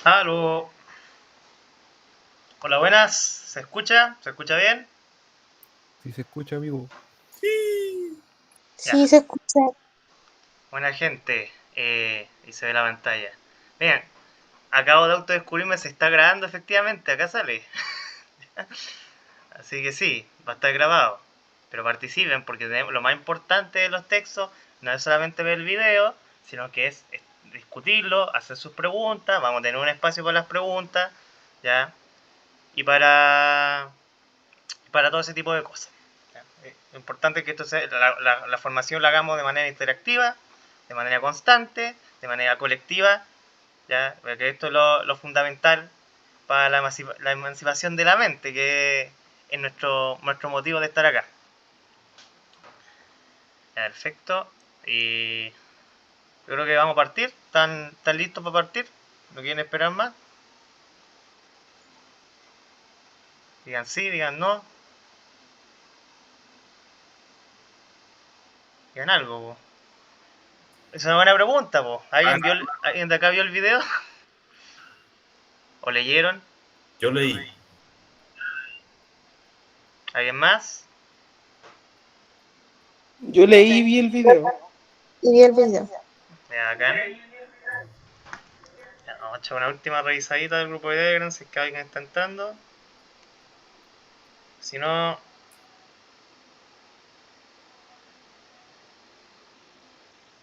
Aló. Hola, buenas. ¿Se escucha? ¿Se escucha bien? Si se escucha, amigo. Sí. Ya. Sí, se escucha. Buena gente. Y se ve la pantalla. Bien. Acabo de autodescubrirme, se está grabando efectivamente. Acá sale. Así que sí, va a estar grabado. Pero participen porque lo más importante de los textos no es solamente ver el video, sino que es discutirlo, hacer sus preguntas. Vamos a tener un espacio para las preguntas. ¿Ya? Y para todo ese tipo de cosas. Lo importante es que la formación la hagamos de manera interactiva, de manera constante, de manera colectiva, ¿ya? Porque esto es lo fundamental para la emancipación de la mente, que es nuestro motivo de estar acá. Ya, perfecto. Y yo creo que vamos a partir. ¿Están listos para partir? ¿No quieren esperar más? Digan sí, digan no, digan algo. Po. Es una buena pregunta. Po. ¿Alguien de acá vio el video? ¿O leyeron? Yo leí. ¿Alguien más? Yo leí y vi el video. Y vi el video. Ya, acá. Ya, vamos a echar una última revisadita del grupo de Telegram si es que alguien está entrando. Si no,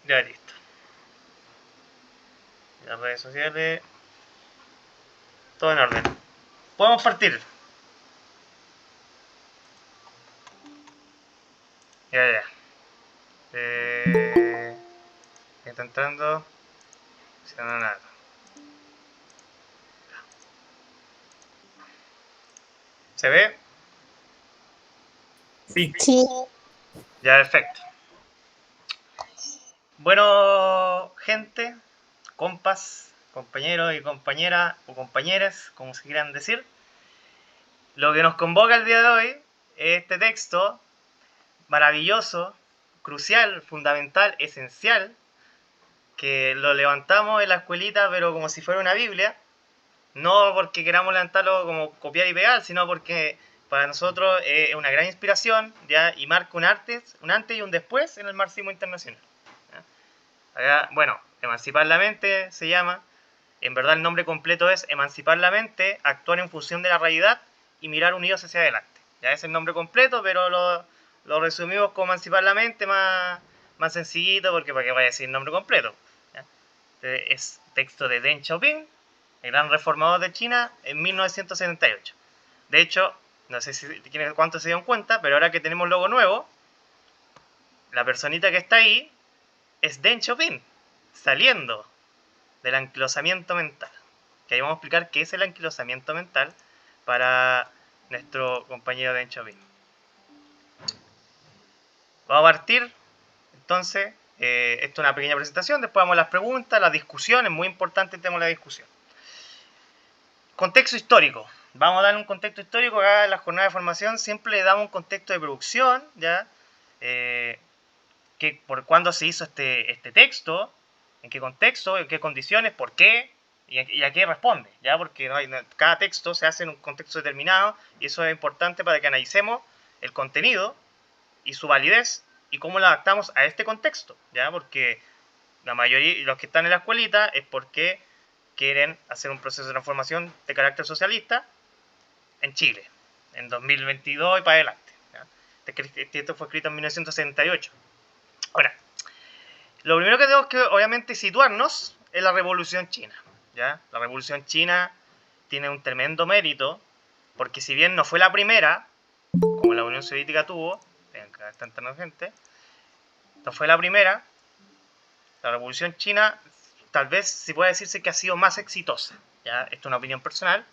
ya listo. Las redes sociales, todo en orden. Podemos partir. Ya, ya. Está entrando. Si no, nada. ¿Se ve? Sí. Sí, Ya, perfecto. Bueno, gente, compas, compañeros y compañeras o compañeras, como se quieran decir. Lo que nos convoca el día de hoy es este texto maravilloso, crucial, fundamental, esencial, que lo levantamos en la escuelita, pero como si fuera una Biblia, no porque queramos levantarlo como copiar y pegar, sino porque para nosotros es una gran inspiración, ¿ya? Y marca un antes y un después en el marxismo internacional. ¿Ya? Acá, bueno, emancipar la mente se llama, en verdad el nombre completo es emancipar la mente, actuar en función de la realidad y mirar unidos hacia adelante. Ya es el nombre completo, pero lo resumimos como emancipar la mente más sencillito, porque para qué vaya a decir el nombre completo. ¿Ya? Es texto de Deng Xiaoping, el gran reformador de China, en 1978. De hecho, no sé cuántos se dieron cuenta, pero ahora que tenemos logo nuevo, la personita que está ahí es Deng Xiaoping, saliendo del anquilosamiento mental. Que ahí vamos a explicar qué es el anquilosamiento mental para nuestro compañero Deng Xiaoping. Vamos a partir, entonces, esto es una pequeña presentación, después vamos a las preguntas, las discusiones, muy importante el tema de la discusión. Contexto histórico. Vamos a dar un contexto histórico. Acá en la jornada de formación siempre le damos un contexto de producción, ¿ya? Por cuándo se hizo este texto, en qué contexto, en qué condiciones, por qué y a qué responde, ¿ya? Porque cada texto se hace en un contexto determinado y eso es importante para que analicemos el contenido y su validez y cómo lo adaptamos a este contexto, ¿ya? Porque la mayoría de los que están en la escuelita es porque quieren hacer un proceso de transformación de carácter socialista en Chile, en 2022 y para adelante. ¿Ya? Esto fue escrito en 1968. Ahora, lo primero que tenemos que obviamente situarnos es la Revolución China. ¿Ya? La Revolución China tiene un tremendo mérito, porque si bien no fue la primera, como la Unión Soviética tuvo, acá está entrando gente, no fue la primera, la Revolución China tal vez sí puede decirse que ha sido más exitosa. ¿Ya? Esto es una opinión personal,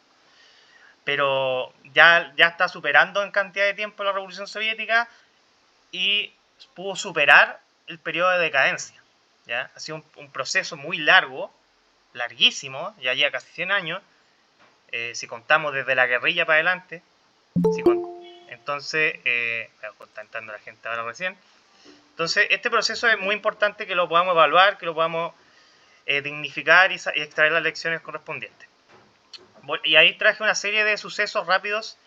pero ya está superando en cantidad de tiempo la Revolución Soviética y pudo superar el periodo de decadencia. ¿Ya? Ha sido un proceso muy largo, larguísimo, ya lleva casi 100 años, si contamos desde la guerrilla para adelante. Entonces, está entrando la gente ahora recién. Entonces, este proceso es muy importante que lo podamos evaluar, que lo podamos dignificar y extraer las lecciones correspondientes. Y ahí traje una serie de sucesos rápidos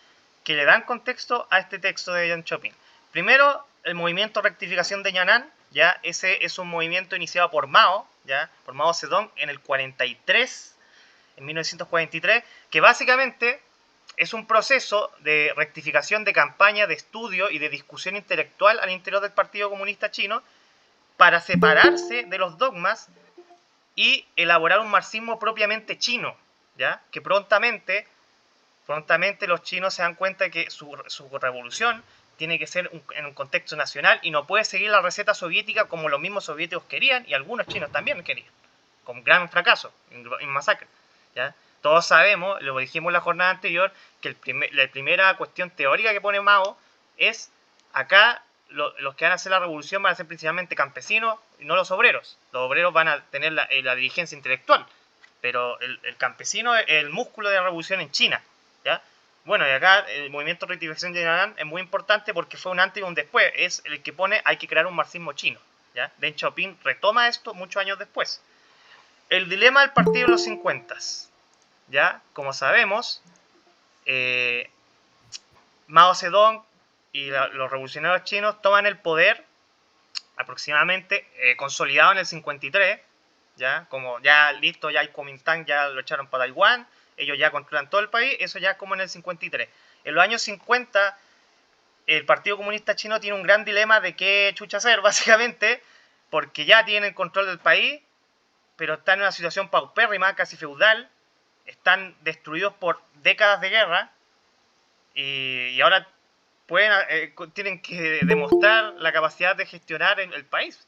que le dan contexto a este texto de Deng Xiaoping. Primero, el movimiento Rectificación de Yan'an, ya ese es un movimiento iniciado por Mao, ya por Mao Zedong en el 43, en 1943, que básicamente es un proceso de rectificación de campaña, de estudio y de discusión intelectual al interior del Partido Comunista Chino para separarse de los dogmas y elaborar un marxismo propiamente chino, ¿ya? Que prontamente los chinos se dan cuenta de que su revolución tiene que ser en un contexto nacional y no puede seguir la receta soviética como los mismos soviéticos querían y algunos chinos también querían, con gran fracaso, en masacre, ¿ya? Todos sabemos, lo dijimos en la jornada anterior, que la primera cuestión teórica que pone Mao es acá los que van a hacer la revolución van a ser principalmente campesinos y no los obreros. Los obreros van a tener la dirigencia intelectual, pero el campesino es el músculo de la revolución en China, ¿ya? Bueno, y acá el movimiento de rectificación de Yan'an es muy importante porque fue un antes y un después. Es el que pone hay que crear un marxismo chino, ¿ya? Deng Xiaoping retoma esto muchos años después. El dilema del partido en los 50s. ¿Ya? Como sabemos, Mao Zedong y los revolucionarios chinos toman el poder aproximadamente consolidado en el 53, ¿ya? Como ya listo, ya el Kuomintang ya lo echaron para Taiwán, ellos ya controlan todo el país, eso ya es como en el 53. En los años 50, el Partido Comunista Chino tiene un gran dilema de qué chucha hacer, básicamente, porque ya tienen el control del país, pero están en una situación paupérrima, casi feudal, están destruidos por décadas de guerra y ahora tienen que demostrar la capacidad de gestionar el país.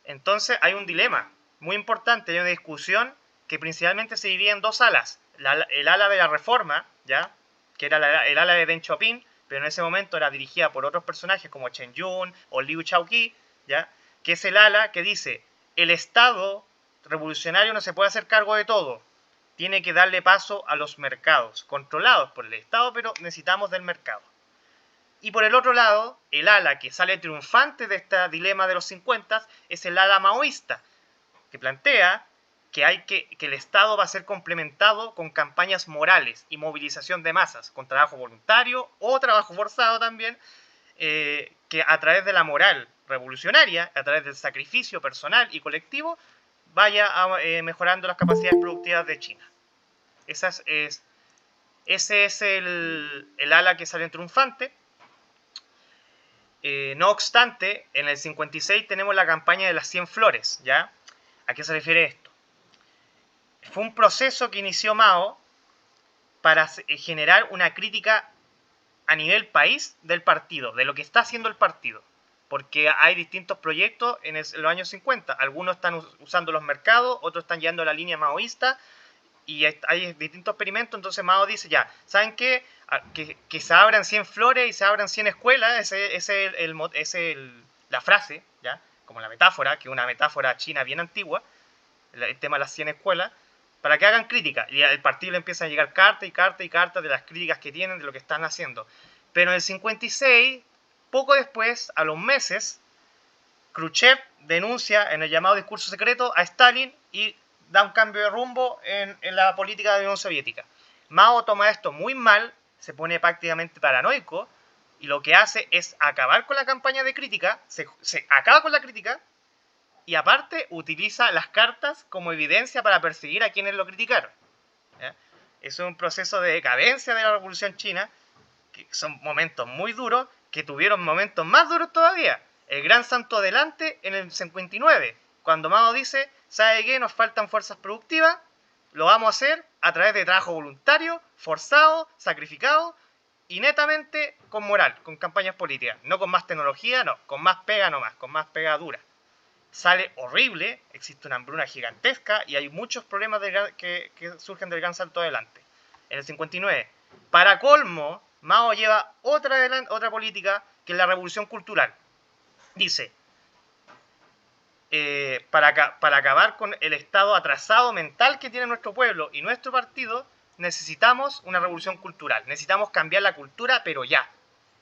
Entonces hay un dilema muy importante, hay una discusión que principalmente se divide en dos alas. El ala de la reforma, ¿ya? Que era el ala de Deng Xiaoping, pero en ese momento era dirigida por otros personajes como Chen Yun o Liu Shaoqi, ¿ya? Que es el ala que dice el Estado revolucionario no se puede hacer cargo de todo. Tiene que darle paso a los mercados, controlados por el Estado, pero necesitamos del mercado. Y por el otro lado, el ala que sale triunfante de este dilema de los 50 es el ala maoísta, que plantea que el Estado va a ser complementado con campañas morales y movilización de masas, con trabajo voluntario o trabajo forzado también, que a través de la moral revolucionaria, a través del sacrificio personal y colectivo, vaya mejorando las capacidades productivas de China. Ese es el ala que sale triunfante. No obstante, en el 56 tenemos la campaña de las 100 flores, ¿ya? ¿A qué se refiere esto? Fue un proceso que inició Mao para generar una crítica a nivel país del partido, de lo que está haciendo el partido. Porque hay distintos proyectos en los años 50. Algunos están usando los mercados, otros están llevando la línea maoísta y hay distintos experimentos. Entonces Mao dice ya, ¿saben qué? Que se abran 100 flores y se abran 100 escuelas. Esa es la frase, ¿ya? Como la metáfora, que es una metáfora china bien antigua, el tema de las 100 escuelas, para que hagan crítica. Y al partido le empiezan a llegar cartas y cartas y cartas de las críticas que tienen, de lo que están haciendo. Pero en el 56... Poco después, a los meses, Khrushchev denuncia en el llamado discurso secreto a Stalin y da un cambio de rumbo en la política de la Unión Soviética. Mao toma esto muy mal, se pone prácticamente paranoico y lo que hace es acabar con la campaña de crítica, se acaba con la crítica y aparte utiliza las cartas como evidencia para perseguir a quienes lo criticaron, ¿ya? Es un proceso de decadencia de la Revolución China, que son momentos muy duros, que tuvieron momentos más duros todavía. El gran salto adelante en el 59, cuando Mao dice, ¿sabe qué? Nos faltan fuerzas productivas, lo vamos a hacer a través de trabajo voluntario, forzado, sacrificado y netamente con moral, con campañas políticas. No con más tecnología, no, con más pega nomás, con más pega dura. Sale horrible, existe una hambruna gigantesca y hay muchos problemas que surgen del gran salto adelante. En el 59, para colmo, Mao lleva otra política que es la revolución cultural. Dice, para acabar con el estado atrasado mental que tiene nuestro pueblo y nuestro partido, necesitamos una revolución cultural. Necesitamos cambiar la cultura, pero ya.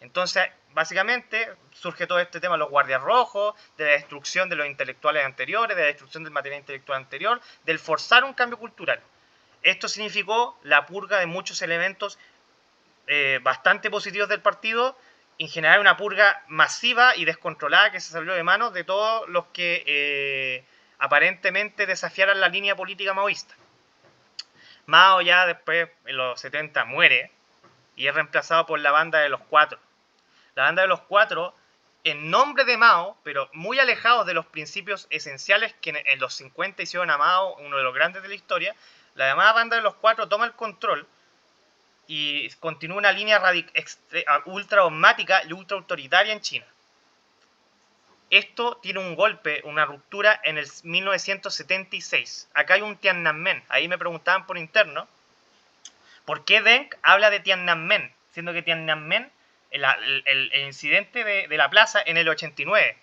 Entonces, básicamente, surge todo este tema de los guardias rojos, de la destrucción de los intelectuales anteriores, de la destrucción del material intelectual anterior, del forzar un cambio cultural. Esto significó la purga de muchos elementos bastante positivos del partido, en general una purga masiva y descontrolada que se salió de manos de todos los que aparentemente desafiaran la línea política maoísta. Mao ya después, en los 70, muere y es reemplazado por la Banda de los Cuatro. La Banda de los Cuatro, en nombre de Mao, pero muy alejados de los principios esenciales que en los 50 hicieron a Mao uno de los grandes de la historia, la llamada Banda de los Cuatro toma el control y continúa una línea ultra dogmática y ultra autoritaria en China. Esto tiene un golpe, una ruptura en el 1976. Acá hay un Tiananmen. Ahí me preguntaban por interno, ¿por qué Deng habla de Tiananmen? Siendo que Tiananmen, el incidente de la plaza en el 89.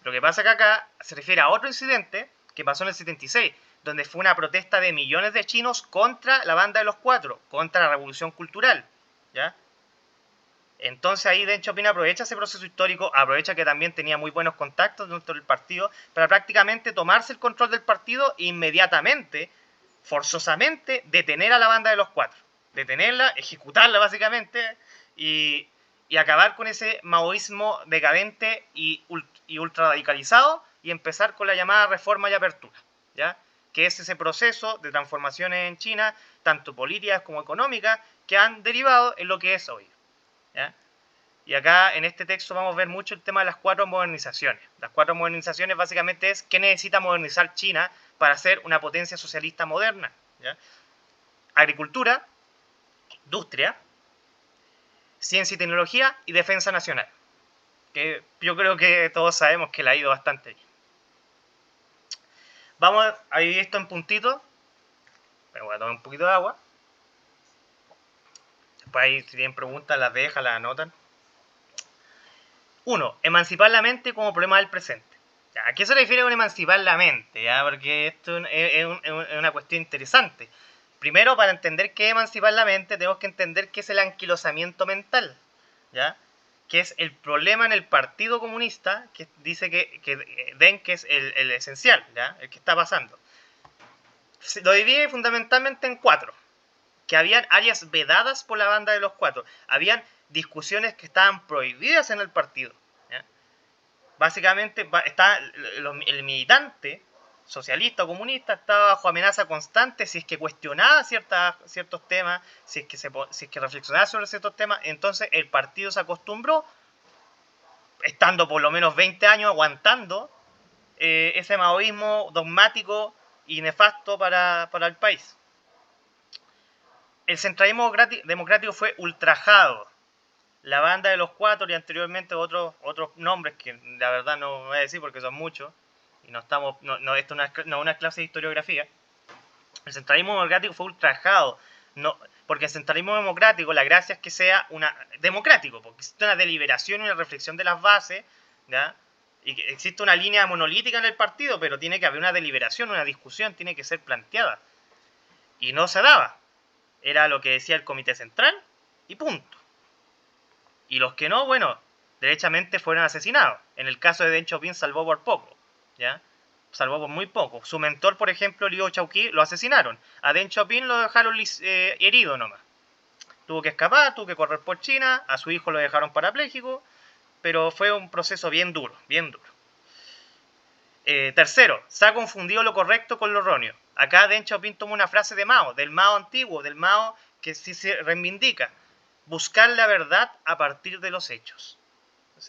Lo que pasa que acá se refiere a otro incidente que pasó en el 76, donde fue una protesta de millones de chinos contra la Banda de los Cuatro, contra la revolución cultural, ¿ya? Entonces ahí Deng Xiaoping aprovecha ese proceso histórico, aprovecha que también tenía muy buenos contactos dentro del partido, para prácticamente tomarse el control del partido e inmediatamente, forzosamente, detener a la Banda de los Cuatro. Detenerla, ejecutarla básicamente, y acabar con ese maoísmo decadente y ultra radicalizado, y empezar con la llamada reforma y apertura, ¿ya? Que es ese proceso de transformaciones en China, tanto políticas como económicas, que han derivado en lo que es hoy, ¿ya? Y acá en este texto vamos a ver mucho el tema de las 4 modernizaciones. Las 4 modernizaciones básicamente es qué necesita modernizar China para ser una potencia socialista moderna, ¿ya? Agricultura, industria, ciencia y tecnología y defensa nacional. Que yo creo que todos sabemos que le ha ido bastante bien. Vamos a dividir esto en puntitos. Me voy a tomar un poquito de agua. Después ahí si tienen preguntas las dejan, las anotan. 1. Emancipar la mente como problema del presente. ¿A qué se refiere con emancipar la mente? ¿Ya? Porque esto es una cuestión interesante. Primero, para entender qué es emancipar la mente, tenemos que entender qué es el anquilosamiento mental, ¿ya? Que es el problema en el Partido Comunista, que dice que Deng que es el esencial, ¿ya? El que está pasando. Lo divide fundamentalmente en 4. Que habían áreas vedadas por la Banda de los Cuatro. Habían discusiones que estaban prohibidas en el partido, ¿ya? Básicamente está el militante socialista o comunista estaba bajo amenaza constante si es que cuestionaba ciertos temas, si es que reflexionaba sobre ciertos temas. Entonces el partido se acostumbró, estando por lo menos 20 años aguantando ese maoísmo dogmático y nefasto para el país. El centralismo democrático fue ultrajado. La Banda de los Cuatro y anteriormente otros nombres que la verdad no voy a decir porque son muchos y esto no es una clase de historiografía. El centralismo democrático fue ultrajado, porque el centralismo democrático, la gracia es que sea democrático, porque existe una deliberación y una reflexión de las bases, ¿ya? Y que existe una línea monolítica en el partido, pero tiene que haber una deliberación, una discusión, tiene que ser planteada. Y no se daba. Era lo que decía el Comité Central y punto. Y los que no, bueno, derechamente fueron asesinados. En el caso de Deng Xiaoping salvó por poco, ¿ya? Salvó por muy poco. Su mentor, por ejemplo, Liu Shaoqi, lo asesinaron. A Deng Xiaoping lo dejaron herido nomás. Tuvo que escapar, tuvo que correr por China, a su hijo lo dejaron parapléjico, pero fue un proceso bien duro, bien duro. Tercero, se ha confundido lo correcto con lo erróneo. Acá Deng Xiaoping toma una frase de Mao, del Mao antiguo, del Mao que sí se reivindica. Buscar la verdad a partir de los hechos.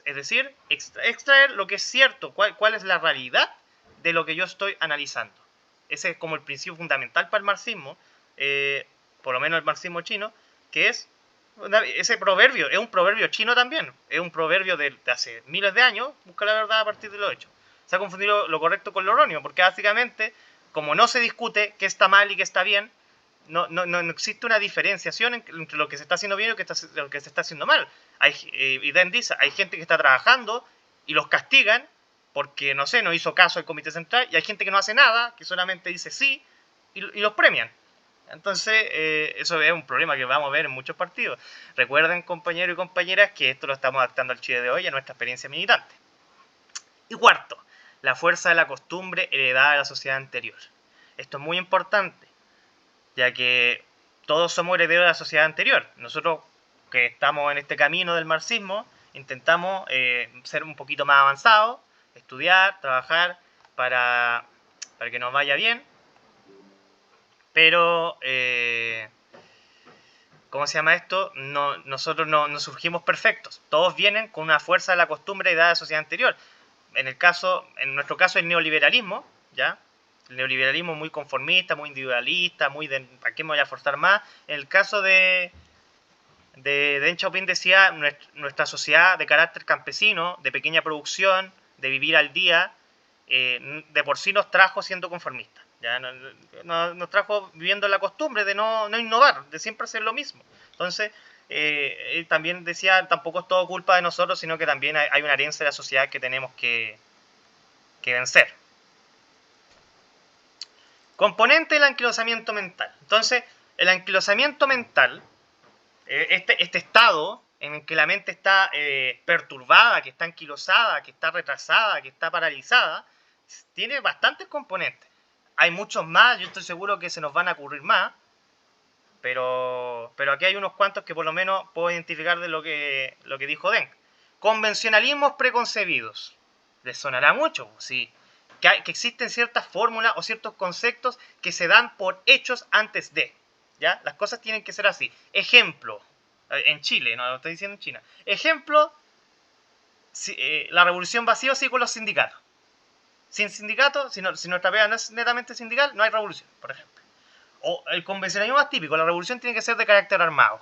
Es decir, extraer lo que es cierto, cuál es la realidad de lo que yo estoy analizando. Ese es como el principio fundamental para el marxismo, por lo menos el marxismo chino, que es ese proverbio, es un proverbio chino también, es un proverbio de hace miles de años, busca la verdad a partir de los hechos. Se ha confundido lo correcto con lo erróneo, porque básicamente, como no se discute qué está mal y qué está bien, no existe una diferenciación entre lo que se está haciendo bien y lo que se está haciendo mal. Y Den dice, hay gente que está trabajando y los castigan porque, no sé, no hizo caso al Comité Central, y hay gente que no hace nada, que solamente dice sí, y los premian. Entonces, eso es un problema que vamos a ver en muchos partidos. Recuerden, compañeros y compañeras, que esto lo estamos adaptando al Chile de hoy, a nuestra experiencia militante. Y cuarto, la fuerza de la costumbre heredada de la sociedad anterior. Esto es muy importante. ya que todos somos herederos de la sociedad anterior. Nosotros que estamos en este camino del marxismo, intentamos ser un poquito más avanzados, estudiar, trabajar para que nos vaya bien, pero ¿cómo se llama esto? Nosotros no surgimos perfectos. Todos vienen con una fuerza de la costumbre y de la sociedad anterior. En nuestro caso, el neoliberalismo, ¿ya? El neoliberalismo muy conformista, muy individualista, muy de ¿para qué me voy a forzar más? En el caso de Deng Xiaoping decía nuestra sociedad de carácter campesino, de pequeña producción, de vivir al día, de por sí nos trajo siendo conformistas. ¿Ya? Nos trajo viviendo la costumbre de no innovar, de siempre hacer lo mismo. Entonces, él también decía, tampoco es todo culpa de nosotros, sino que también hay una herencia de la sociedad que tenemos que vencer. Componente del anquilosamiento mental. Entonces, el anquilosamiento mental, este estado en el que la mente está perturbada, que está anquilosada, que está retrasada, que está paralizada, tiene bastantes componentes. Hay muchos más, yo estoy seguro que se nos van a ocurrir más, pero aquí hay unos cuantos que por lo menos puedo identificar de lo que dijo Deng. Convencionalismos preconcebidos. ¿Les sonará mucho? Sí. Que existen ciertas fórmulas o ciertos conceptos que se dan por hechos antes de. ¿Ya? Las cosas tienen que ser así. Ejemplo, en Chile, no lo estoy diciendo en China. Ejemplo, la revolución vacío sí con los sindicatos. Sin sindicatos, si nuestra pega no es netamente sindical, no hay revolución, por ejemplo. O el convencionalismo más típico, la revolución tiene que ser de carácter armado.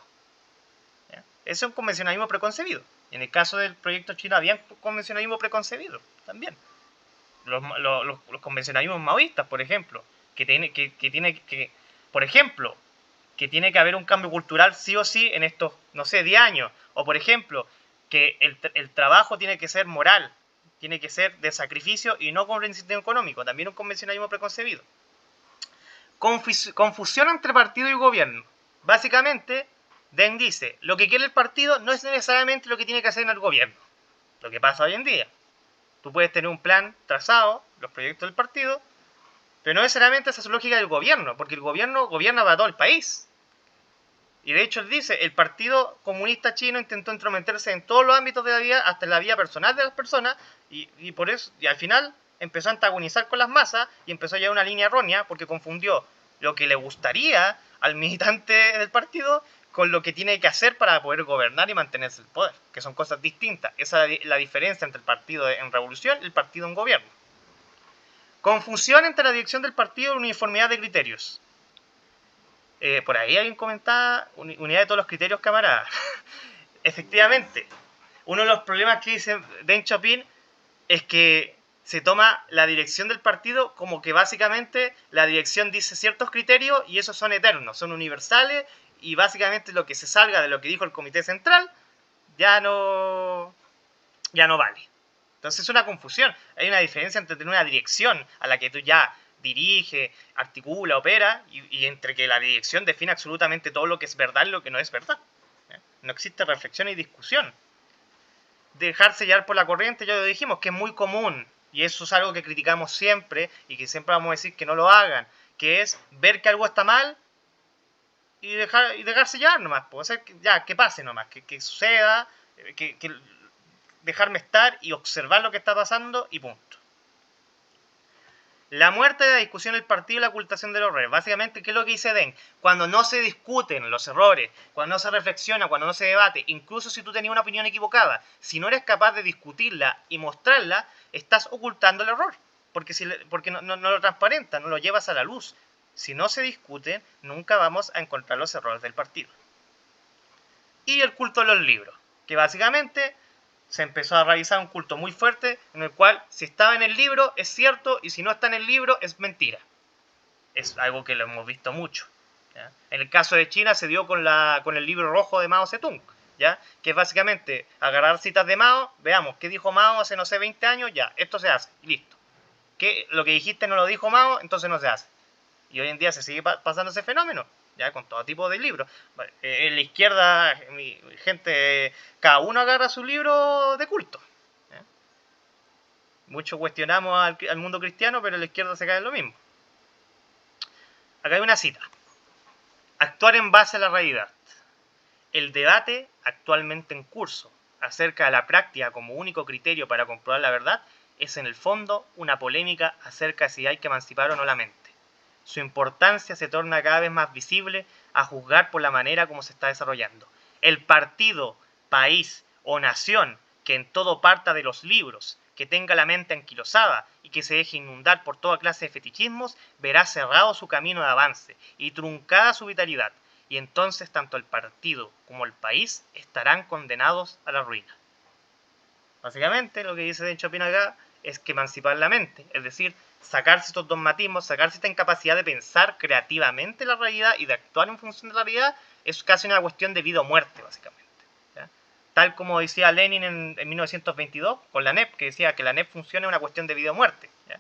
¿Ya? Ese es un convencionalismo preconcebido. En el caso del proyecto chino había un convencionalismo preconcebido también. Los convencionalismos maoístas, por ejemplo, por ejemplo, que tiene que haber un cambio cultural sí o sí en estos, no sé, 10 años. O por ejemplo, que el trabajo tiene que ser moral, tiene que ser de sacrificio y no con un incentivo económico. También un convencionalismo preconcebido. Confusión entre partido y gobierno. Básicamente, Deng dice, lo que quiere el partido no es necesariamente lo que tiene que hacer en el gobierno. Lo que pasa hoy en día. Tú puedes tener un plan trazado, los proyectos del partido, pero no necesariamente esa es la lógica del gobierno, porque el gobierno gobierna para todo el país. Y de hecho él dice, el Partido Comunista Chino intentó entrometerse en todos los ámbitos de la vida, hasta en la vida personal de las personas, y por eso, y al final empezó a antagonizar con las masas y empezó a llevar una línea errónea porque confundió lo que le gustaría al militante del partido con lo que tiene que hacer para poder gobernar y mantenerse el poder, que son cosas distintas. Esa es la diferencia entre el partido en revolución y el partido en gobierno. Confusión entre la dirección del partido y uniformidad de criterios. Por ahí alguien comentaba unidad de todos los criterios, camarada. Efectivamente, uno de los problemas que dice Deng Xiaoping es que se toma la dirección del partido como que básicamente la dirección dice ciertos criterios y esos son eternos, son universales, y básicamente lo que se salga de lo que dijo el comité central ya no vale. Entonces es una confusión. Hay una diferencia entre tener una dirección a la que tú ya dirige, articula, opera, y entre que la dirección define absolutamente todo lo que es verdad y lo que no es verdad. No existe reflexión y discusión. Dejarse llevar por la corriente, ya lo dijimos, que es muy común, y eso es algo que criticamos siempre, y que siempre vamos a decir que no lo hagan, que es ver que algo está mal y dejarse llevar nomás, pues, hacer ya, que pase nomás, que suceda, que dejarme estar y observar lo que está pasando y punto. La muerte de la discusión del partido y la ocultación de los errores. Básicamente, ¿qué es lo que dice Deng? Cuando no se discuten los errores, cuando no se reflexiona, cuando no se debate, incluso si tú tenías una opinión equivocada, si no eres capaz de discutirla y mostrarla, estás ocultando el error. Porque no lo transparenta, no lo llevas a la luz. Si no se discute, nunca vamos a encontrar los errores del partido. Y el culto de los libros, que básicamente se empezó a realizar un culto muy fuerte en el cual si estaba en el libro es cierto y si no está en el libro es mentira. Es algo que lo hemos visto mucho. ¿Ya? En el caso de China se dio con el libro rojo de Mao Zedong, ¿ya? Que es básicamente agarrar citas de Mao, veamos qué dijo Mao hace no sé 20 años, ya, esto se hace y listo. Que lo que dijiste no lo dijo Mao, entonces no se hace. Y hoy en día se sigue pasando ese fenómeno, ya con todo tipo de libros. En la izquierda, mi gente, cada uno agarra su libro de culto. ¿Ya? Muchos cuestionamos al mundo cristiano, pero en la izquierda se cae en lo mismo. Acá hay una cita. Actuar en base a la realidad. El debate actualmente en curso acerca de la práctica como único criterio para comprobar la verdad es en el fondo una polémica acerca de si hay que emancipar o no la mente. Su importancia se torna cada vez más visible a juzgar por la manera como se está desarrollando. El partido, país o nación que en todo parta de los libros, que tenga la mente anquilosada y que se deje inundar por toda clase de fetichismos, verá cerrado su camino de avance y truncada su vitalidad, y entonces tanto el partido como el país estarán condenados a la ruina. Básicamente lo que dice Deng Xiaoping acá es que emancipar la mente, es decir, sacarse estos dogmatismos, sacarse esta incapacidad de pensar creativamente la realidad y de actuar en función de la realidad, es casi una cuestión de vida o muerte, básicamente. ¿Ya? Tal como decía Lenin en 1922 con la NEP, que decía que la NEP funciona en una cuestión de vida o muerte. ¿Ya?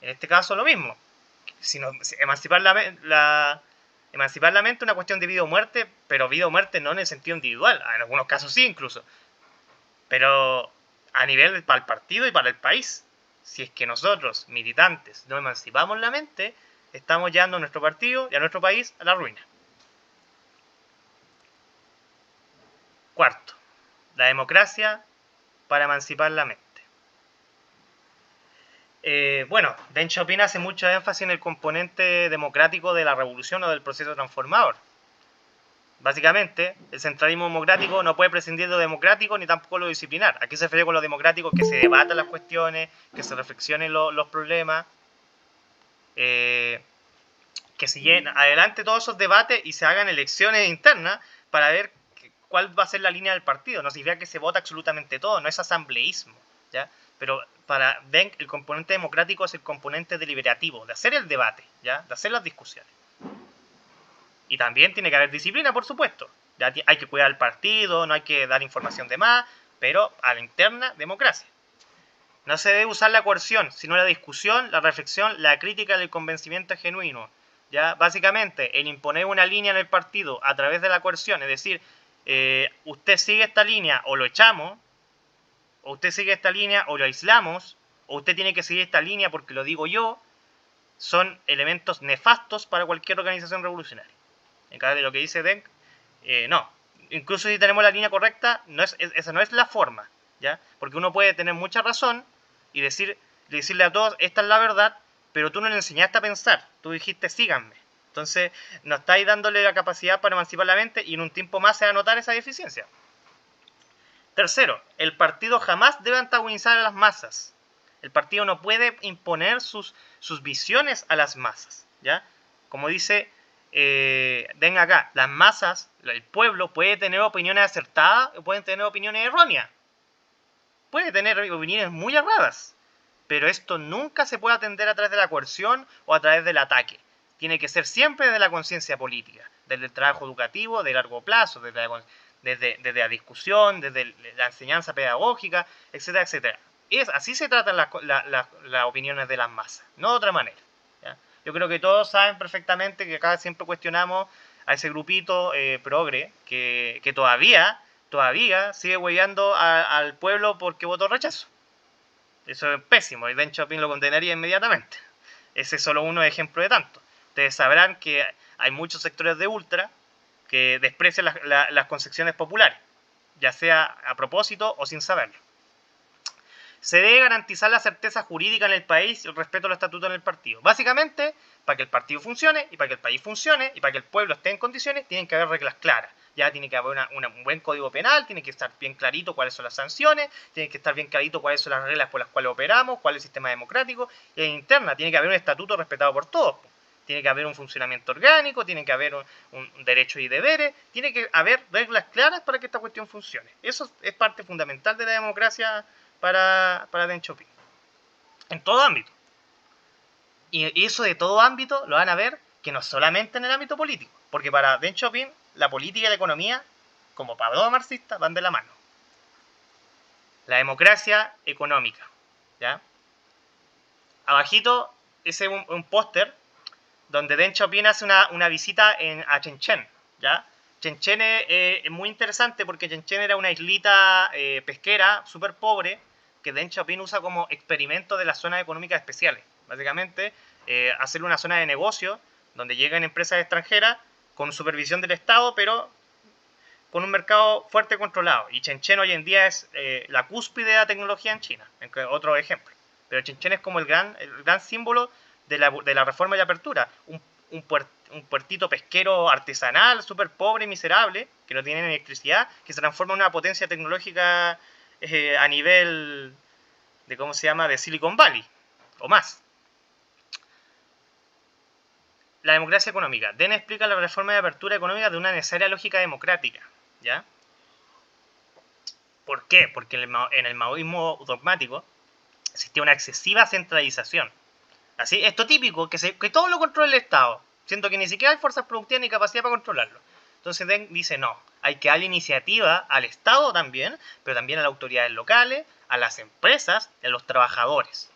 En este caso lo mismo. Si emancipar la mente es una cuestión de vida o muerte, pero vida o muerte no en el sentido individual, en algunos casos sí incluso, pero a nivel para el partido y para el país. Si es que nosotros, militantes, no emancipamos la mente, estamos llevando a nuestro partido y a nuestro país a la ruina. Cuarto, la democracia para emancipar la mente. Bueno, Deng Xiaoping hace mucho énfasis en el componente democrático de la revolución o del proceso transformador. Básicamente, el centralismo democrático no puede prescindir de lo democrático ni tampoco lo disciplinar. ¿A qué se refiere con lo democrático? Que se debatan las cuestiones, que se reflexionen los problemas, que se lleven adelante todos esos debates y se hagan elecciones internas para ver cuál va a ser la línea del partido. No significa que se vota absolutamente todo, no es asambleísmo, ¿ya? Pero para Deng el componente democrático es el componente deliberativo, de hacer el debate, ¿ya? De hacer las discusiones. Y también tiene que haber disciplina, por supuesto. Ya hay que cuidar al partido, no hay que dar información de más, pero a la interna, democracia. No se debe usar la coerción, sino la discusión, la reflexión, la crítica y el convencimiento genuino. ¿Ya? Básicamente, el imponer una línea en el partido a través de la coerción, es decir, usted sigue esta línea o lo echamos, o usted sigue esta línea o lo aislamos, o usted tiene que seguir esta línea porque lo digo yo, son elementos nefastos para cualquier organización revolucionaria. En caso de lo que dice Deng, no. Incluso si tenemos la línea correcta, esa no es la forma, ¿ya? Porque uno puede tener mucha razón y decirle a todos, esta es la verdad, pero tú no le enseñaste a pensar, tú dijiste síganme. Entonces, no estáis dándole la capacidad para emancipar la mente y en un tiempo más se va a notar esa deficiencia. Tercero, el partido jamás debe antagonizar a las masas. El partido no puede imponer sus visiones a las masas, ¿ya? Como dice Deng acá, las masas, el pueblo puede tener opiniones acertadas o pueden tener opiniones erróneas. Puede tener opiniones muy erradas, pero esto nunca se puede atender a través de la coerción o a través del ataque. Tiene que ser siempre desde la conciencia política, desde el trabajo educativo de largo plazo, desde la discusión, desde la enseñanza pedagógica, etcétera, etcétera. Así se tratan las opiniones de las masas, no de otra manera. ¿Ya? Yo creo que todos saben perfectamente que acá siempre cuestionamos a ese grupito progre que todavía sigue hueveando al pueblo porque votó rechazo. Eso es pésimo y Deng Xiaoping lo condenaría inmediatamente. Ese es solo uno ejemplo de tanto. Ustedes sabrán que hay muchos sectores de ultra que desprecian las concepciones populares, ya sea a propósito o sin saberlo. Se debe garantizar la certeza jurídica en el país y el respeto a los estatutos en el partido. Básicamente, para que el partido funcione, y para que el país funcione, y para que el pueblo esté en condiciones, tienen que haber reglas claras. Ya tiene que haber un buen código penal, tiene que estar bien clarito cuáles son las sanciones, tiene que estar bien clarito cuáles son las reglas por las cuales operamos, cuál es el sistema democrático, y en interna tiene que haber un estatuto respetado por todos. Tiene que haber un funcionamiento orgánico, tiene que haber un derechos y deberes, tiene que haber reglas claras para que esta cuestión funcione. Eso es parte fundamental de la democracia para Deng Xiaoping. En todo ámbito. Y eso de todo ámbito lo van a ver que no solamente en el ámbito político. Porque para Deng Xiaoping la política y la economía, como para todo marxista, van de la mano. La democracia económica. ¿Ya? Abajito es un póster donde Deng Xiaoping hace una visita a Shenzhen, ¿ya? Shenzhen es muy interesante porque Shenzhen era una islita pesquera súper pobre que Deng Xiaoping usa como experimento de las zonas económicas especiales. Básicamente, hacer una zona de negocio donde llegan empresas extranjeras con supervisión del Estado, pero con un mercado fuerte controlado. Y Shenzhen hoy en día es la cúspide de la tecnología en China, otro ejemplo. Pero Shenzhen es como el gran símbolo de la reforma y la apertura. Un puertito pesquero artesanal, súper pobre y miserable, que no tiene electricidad, que se transforma en una potencia tecnológica a nivel de, ¿cómo se llama?, de Silicon Valley, o más. La democracia económica. Deng explica la reforma de apertura económica de una necesaria lógica democrática, ¿ya? ¿Por qué? Porque en el maoísmo dogmático existía una excesiva centralización. Así, esto típico, que todo lo controla el Estado, siendo que ni siquiera hay fuerzas productivas ni capacidad para controlarlo. Entonces Deng dice, no, hay que darle iniciativa al Estado también, pero también a las autoridades locales, a las empresas y a los trabajadores.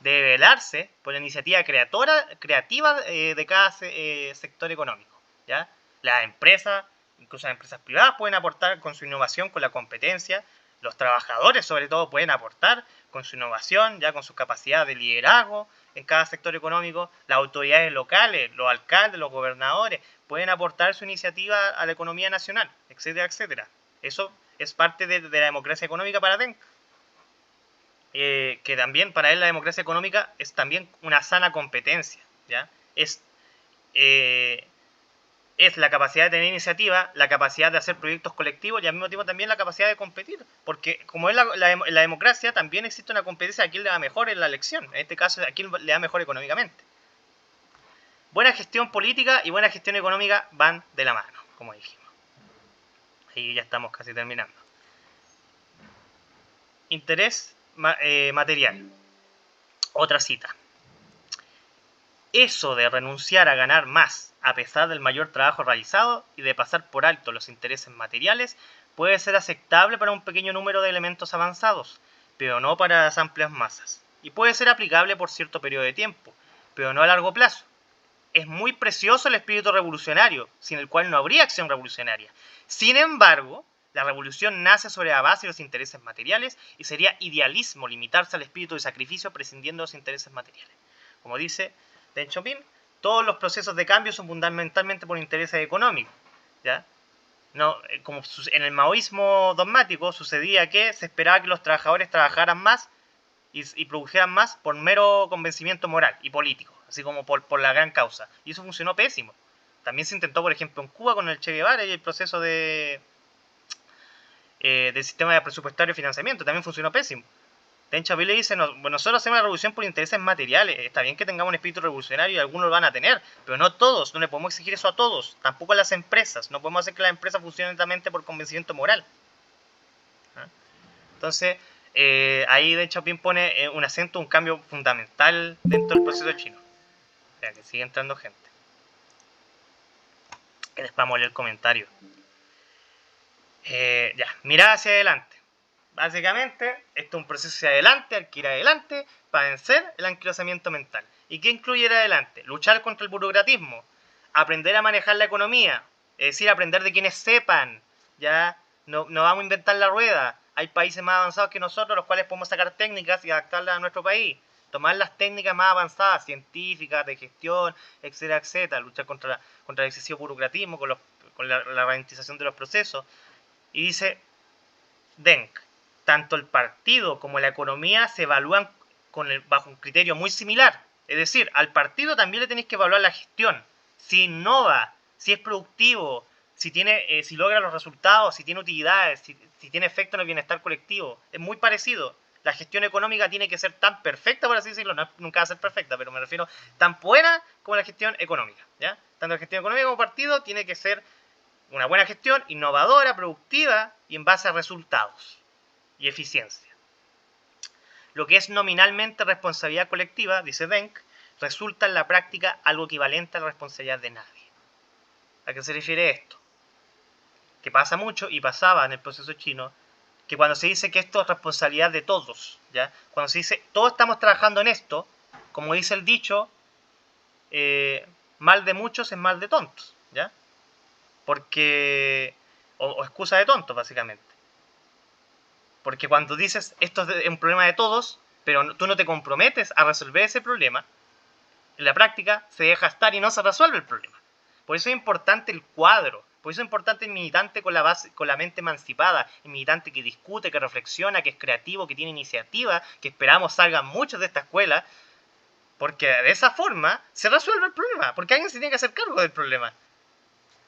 Debe velarse por la iniciativa creativa de cada sector económico, ¿ya? Las empresas, incluso las empresas privadas, pueden aportar con su innovación, con la competencia. Los trabajadores, sobre todo, pueden aportar con su innovación, ya con su capacidad de liderazgo en cada sector económico. Las autoridades locales, los alcaldes, los gobernadores, pueden aportar su iniciativa a la economía nacional, etcétera, etcétera. Eso es parte de la democracia económica para Deng. Que también para él la democracia económica es también una sana competencia, ¿ya? Es la capacidad de tener iniciativa, la capacidad de hacer proyectos colectivos y al mismo tiempo también la capacidad de competir, porque como es la democracia, también existe una competencia a quién le va mejor en la elección, en este caso a quién le va mejor económicamente. Buena gestión política y buena gestión económica van de la mano, como dijimos. Ahí ya estamos casi terminando. Interés material. Otra cita. Eso de renunciar a ganar más a pesar del mayor trabajo realizado y de pasar por alto los intereses materiales puede ser aceptable para un pequeño número de elementos avanzados, pero no para las amplias masas. Y puede ser aplicable por cierto periodo de tiempo, pero no a largo plazo. Es muy precioso el espíritu revolucionario, sin el cual no habría acción revolucionaria. Sin embargo, la revolución nace sobre la base de los intereses materiales y sería idealismo limitarse al espíritu de sacrificio prescindiendo de los intereses materiales. Como dice Deng Xiaoping, todos los procesos de cambio son fundamentalmente por intereses económicos, ¿ya? No, como en el maoísmo dogmático sucedía que se esperaba que los trabajadores trabajaran más y produjeran más por mero convencimiento moral y político, así como por la gran causa. Y eso funcionó pésimo. También se intentó, por ejemplo, en Cuba con el Che Guevara y el proceso del sistema de presupuestario y financiamiento. También funcionó pésimo. Deng Xiaoping le dice, nosotros hacemos la revolución por intereses materiales. Está bien que tengamos un espíritu revolucionario y algunos lo van a tener, pero no todos. No le podemos exigir eso a todos. Tampoco a las empresas. No podemos hacer que las empresas funcionen netamente por convencimiento moral. ¿Ah? Entonces, ahí Deng Xiaoping pone un acento, un cambio fundamental dentro del proceso chino. O sea, que sigue entrando gente. Y después vamos a leer el comentario. Ya, mirada hacia adelante. Básicamente, esto es un proceso hacia adelante, hay que ir adelante para vencer el anquilosamiento mental. ¿Y qué incluye ir adelante? Luchar contra el burocratismo, aprender a manejar la economía, es decir, aprender de quienes sepan, ya no vamos a inventar la rueda. Hay países más avanzados que nosotros, los cuales podemos sacar técnicas y adaptarlas a nuestro país. Tomar las técnicas más avanzadas, científicas, de gestión, etcétera, etcétera. Luchar contra el excesivo burocratismo, con la ralentización de los procesos. Y dice Deng, tanto el partido como la economía se evalúan bajo un criterio muy similar. Es decir, al partido también le tenéis que evaluar la gestión. Si innova, si es productivo, si logra los resultados, si tiene utilidades, si tiene efecto en el bienestar colectivo. Es muy parecido. La gestión económica tiene que ser tan perfecta, por así decirlo, nunca va a ser perfecta, pero me refiero tan buena como la gestión económica, ¿ya? Tanto la gestión económica como partido tiene que ser una buena gestión, innovadora, productiva y en base a resultados y eficiencia. Lo que es nominalmente responsabilidad colectiva, dice Deng, resulta en la práctica algo equivalente a la responsabilidad de nadie. ¿A qué se refiere esto? Que pasa mucho y pasaba en el proceso chino, que cuando se dice que esto es responsabilidad de todos, ¿ya? Cuando se dice todos estamos trabajando en esto, como dice el dicho, mal de muchos es mal de tontos, ¿ya? Porque o excusa de tontos, básicamente. Porque cuando dices esto es un problema de todos, pero tú no te comprometes a resolver ese problema, en la práctica se deja estar y no se resuelve el problema. Por eso es importante el cuadro. Por eso es importante el militante con la mente emancipada, el militante que discute, que reflexiona, que es creativo, que tiene iniciativa, que esperamos salgan muchos de esta escuela, porque de esa forma se resuelve el problema, porque alguien se tiene que hacer cargo del problema.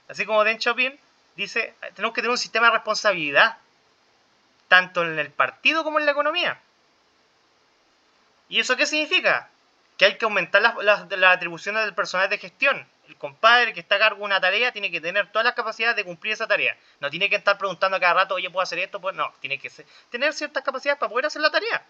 Así como Deng Xiaoping dice, tenemos que tener un sistema de responsabilidad, tanto en el partido como en la economía. ¿Y eso qué significa? Que hay que aumentar las atribuciones del personal de gestión. El compadre que está a cargo de una tarea tiene que tener todas las capacidades de cumplir esa tarea. No tiene que estar preguntando a cada rato, oye, ¿puedo hacer esto? Pues no, tiene que tener ciertas capacidades para poder hacer la tarea.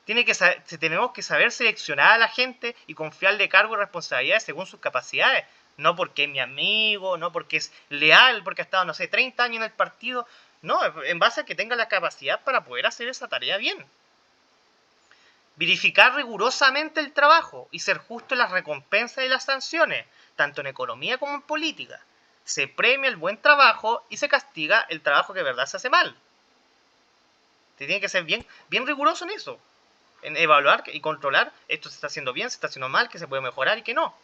Tenemos que saber seleccionar a la gente y confiarle cargo y responsabilidades según sus capacidades. No porque es mi amigo, no porque es leal, porque ha estado, no sé, 30 años en el partido. No, en base a que tenga la capacidad para poder hacer esa tarea bien. Verificar rigurosamente el trabajo y ser justo en las recompensas y las sanciones, tanto en economía como en política. Se premia el buen trabajo y se castiga el trabajo que de verdad se hace mal. Se tiene que ser bien riguroso en eso, en evaluar y controlar esto se está haciendo bien, se está haciendo mal, que se puede mejorar y que no.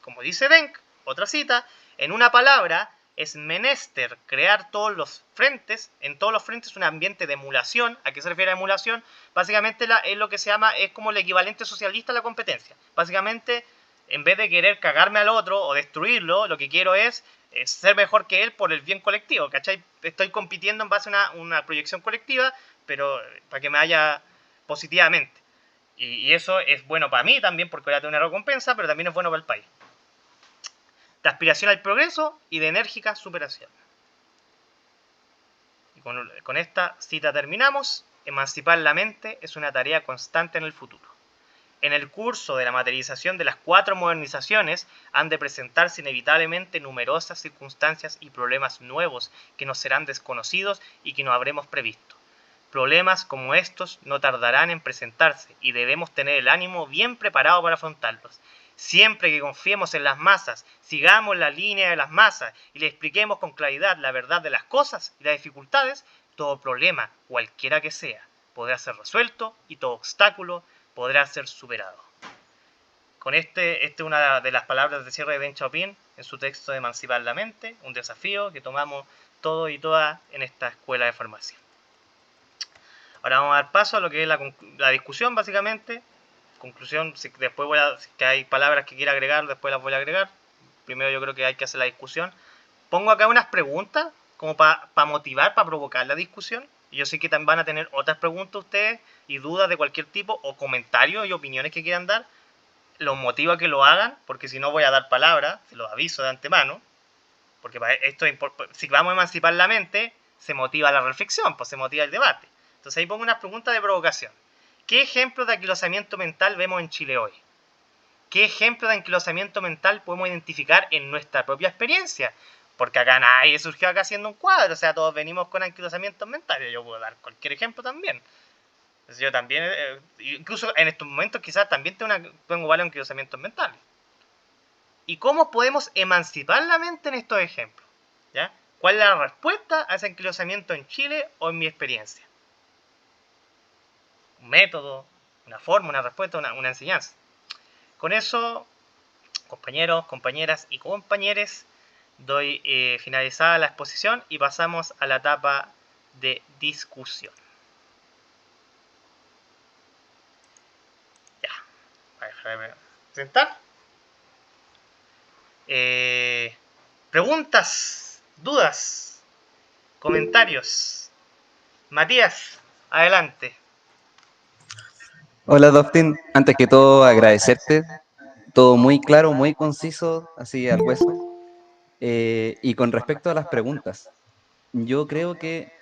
Como dice Deng, otra cita, en una palabra, es menester crear todos los frentes, en todos los frentes un ambiente de emulación. ¿A qué se refiere a emulación? Básicamente es lo que se llama, es como el equivalente socialista a la competencia. Básicamente, en vez de querer cagarme al otro o destruirlo, lo que quiero es ser mejor que él por el bien colectivo, ¿cachai? Estoy compitiendo en base a una proyección colectiva, pero para que me haya positivamente. Y eso es bueno para mí también porque voy a tener una recompensa, pero también es bueno para el país. De aspiración al progreso y de enérgica superación. Y con esta cita terminamos. Emancipar la mente es una tarea constante en el futuro. En el curso de la materialización de las 4 modernizaciones han de presentarse inevitablemente numerosas circunstancias y problemas nuevos que nos serán desconocidos y que no habremos previsto. Problemas como estos no tardarán en presentarse y debemos tener el ánimo bien preparado para afrontarlos. Siempre que confiemos en las masas, sigamos la línea de las masas y le expliquemos con claridad la verdad de las cosas y las dificultades, todo problema, cualquiera que sea, podrá ser resuelto y todo obstáculo podrá ser superado. Con esta es una de las palabras de cierre de Deng Xiaoping en su texto de Emancipar la mente, un desafío que tomamos todos y todas en esta escuela de farmacia. Ahora vamos a dar paso a lo que es la discusión, básicamente. Conclusión, después si hay palabras que quiera agregar, después las voy a agregar. Primero yo creo que hay que hacer la discusión. Pongo acá unas preguntas como para motivar, para provocar la discusión. Y yo sé que también van a tener otras preguntas ustedes y dudas de cualquier tipo o comentarios y opiniones que quieran dar. Los motivo a que lo hagan, porque si no voy a dar palabras, se los aviso de antemano. Porque esto si vamos a emancipar la mente, se motiva la reflexión, pues se motiva el debate. Entonces ahí pongo unas preguntas de provocación. ¿Qué ejemplos de anquilosamiento mental vemos en Chile hoy? ¿Qué ejemplos de anquilosamiento mental podemos identificar en nuestra propia experiencia? Porque acá nadie surgió acá haciendo un cuadro, o sea, todos venimos con anquilosamientos mentales. Yo puedo dar cualquier ejemplo también. Entonces yo también, incluso en estos momentos quizás también tengo varios anquilosamientos mentales. ¿Y cómo podemos emancipar la mente en estos ejemplos? ¿Ya? ¿Cuál es la respuesta a ese anquilosamiento en Chile o en mi experiencia? Un método, una forma, una respuesta, una enseñanza. Con eso, compañeros, compañeras y compañeres, doy finalizada la exposición y pasamos a la etapa de discusión. Ya, voy a dejarme sentar. Preguntas, dudas, comentarios. Matías, adelante. Hola, Doftin. Antes que todo, agradecerte. Todo muy claro, muy conciso, así al hueso. Y con respecto a las preguntas, yo creo que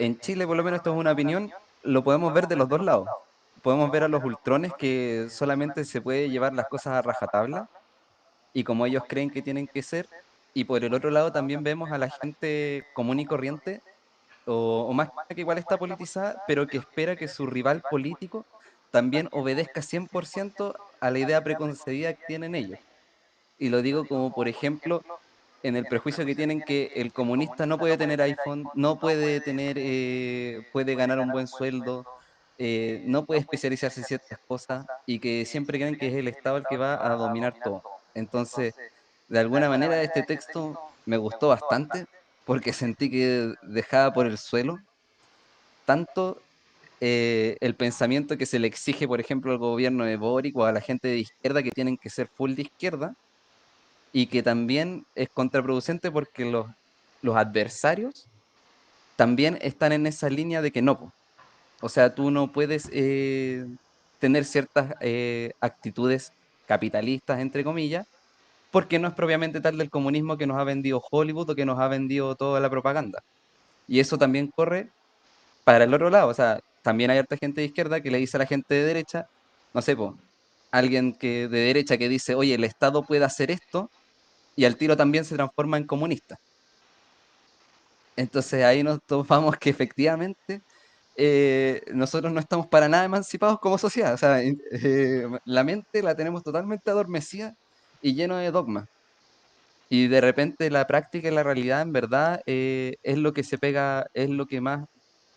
en Chile, por lo menos esto es una opinión, lo podemos ver de los dos lados. Podemos ver a los ultrones que solamente se puede llevar las cosas a rajatabla y como ellos creen que tienen que ser. Y por el otro lado también vemos a la gente común y corriente, o más que igual está politizada, pero que espera que su rival político también obedezca 100% a la idea preconcebida que tienen ellos. Y lo digo como, por ejemplo, en el prejuicio que tienen que el comunista no puede tener iPhone, no puede tener, puede ganar un buen sueldo, no puede especializarse en ciertas cosas y que siempre creen que es el Estado el que va a dominar todo. Entonces, de alguna manera este texto me gustó bastante porque sentí que dejaba por el suelo tanto el pensamiento que se le exige, por ejemplo, al gobierno de Boric o a la gente de izquierda que tienen que ser full de izquierda, y que también es contraproducente porque los adversarios también están en esa línea de que no, po. O sea, tú no puedes tener ciertas actitudes capitalistas, entre comillas, porque no es propiamente tal del comunismo que nos ha vendido Hollywood o que nos ha vendido toda la propaganda. Y eso también corre para el otro lado. O sea, también hay harta gente de izquierda que le dice a la gente de derecha, no sé, po, alguien que de derecha que dice, oye, el Estado puede hacer esto, y al tiro también se transforma en comunista. Entonces ahí nos topamos que efectivamente nosotros no estamos para nada emancipados como sociedad. O sea, la mente la tenemos totalmente adormecida y lleno de dogmas. Y de repente la práctica y la realidad en verdad es lo que se pega, es lo que más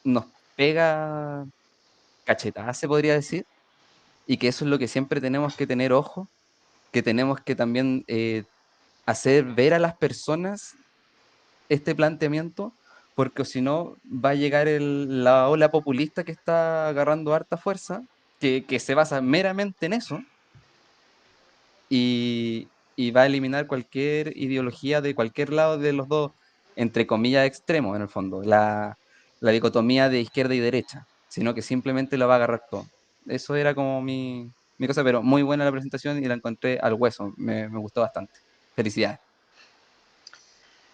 nos pega cachetada, se podría decir. Y que eso es lo que siempre tenemos que tener ojo, que tenemos que también hacer ver a las personas este planteamiento, porque si no va a llegar la ola populista que está agarrando harta fuerza, que se basa meramente en eso, y va a eliminar cualquier ideología de cualquier lado de los dos, entre comillas, extremos en el fondo, la dicotomía de izquierda y derecha, sino que simplemente lo va a agarrar todo. Eso era como mi cosa, pero muy buena la presentación y la encontré al hueso, me gustó bastante. Felicidades.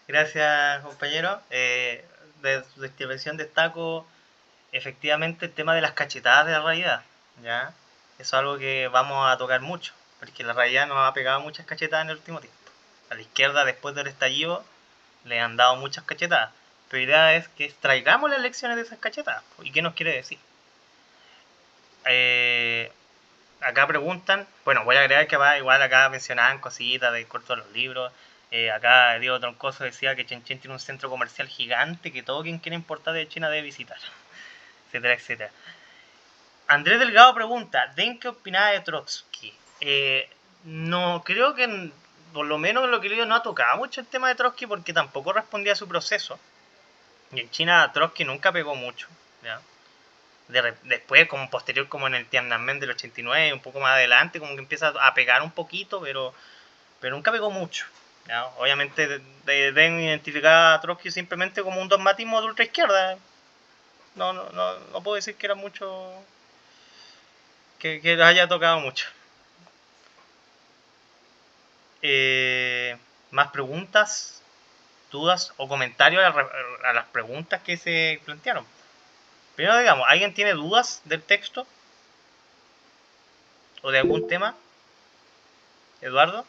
Gracias, compañero. De su intervención destaco efectivamente el tema de las cachetadas de la realidad, ¿ya? Eso es algo que vamos a tocar mucho, porque la realidad nos ha pegado muchas cachetadas en el último tiempo. A la izquierda, después del estallido, le han dado muchas cachetadas. Pero la idea es que extraigamos las lecciones de esas cachetadas. ¿Y qué nos quiere decir? Eh, Acá preguntan, bueno, voy a agregar que va, igual acá mencionaban cositas del corto de los libros. Acá Diego Troncoso decía que Chenchen tiene un centro comercial gigante que todo quien quiera importar de China debe visitar, etcétera, etcétera. Andrés Delgado pregunta, ¿den qué opinaba de Trotsky? No, creo que por lo menos en lo que he leído no ha tocado mucho el tema de Trotsky porque tampoco respondía a su proceso. Y en China Trotsky nunca pegó mucho, ¿ya? Después, como posterior, como en el Tiananmen del 89, un poco más adelante, como que empieza a pegar un poquito, pero nunca pegó mucho, ¿ya? Obviamente deben identificar a Trotsky simplemente como un dogmatismo de ultra izquierda. No puedo decir que era mucho que les haya tocado mucho. Más preguntas, dudas o comentarios a las preguntas que se plantearon. Primero, digamos, ¿alguien tiene dudas del texto o de algún tema? Eduardo.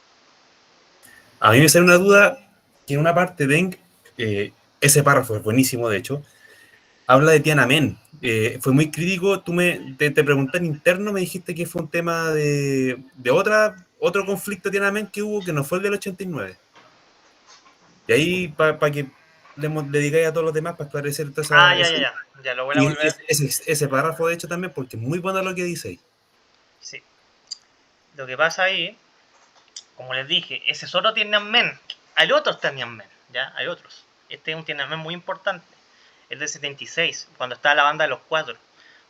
A mí me sale una duda que en una parte Deng, ese párrafo es buenísimo, de hecho, habla de Tiananmen. Fue muy crítico. Te pregunté en interno, me dijiste que fue un tema de otro conflicto de Tiananmen que hubo, que no fue el del 89. Y ahí, para que le dedicáis a todos los demás para esclarecer toda Ah, ya, esa. ya, ya. Ya lo voy a Y volver. ese párrafo, de hecho, también, porque es muy bueno lo que dice ahí. Sí. Lo que pasa ahí, como les dije, ese es otro Tiananmen. Hay otros Tiananmen, ¿ya? Hay otros. Este es un Tiananmen muy importante. Es del 76, cuando está la banda de los cuatro.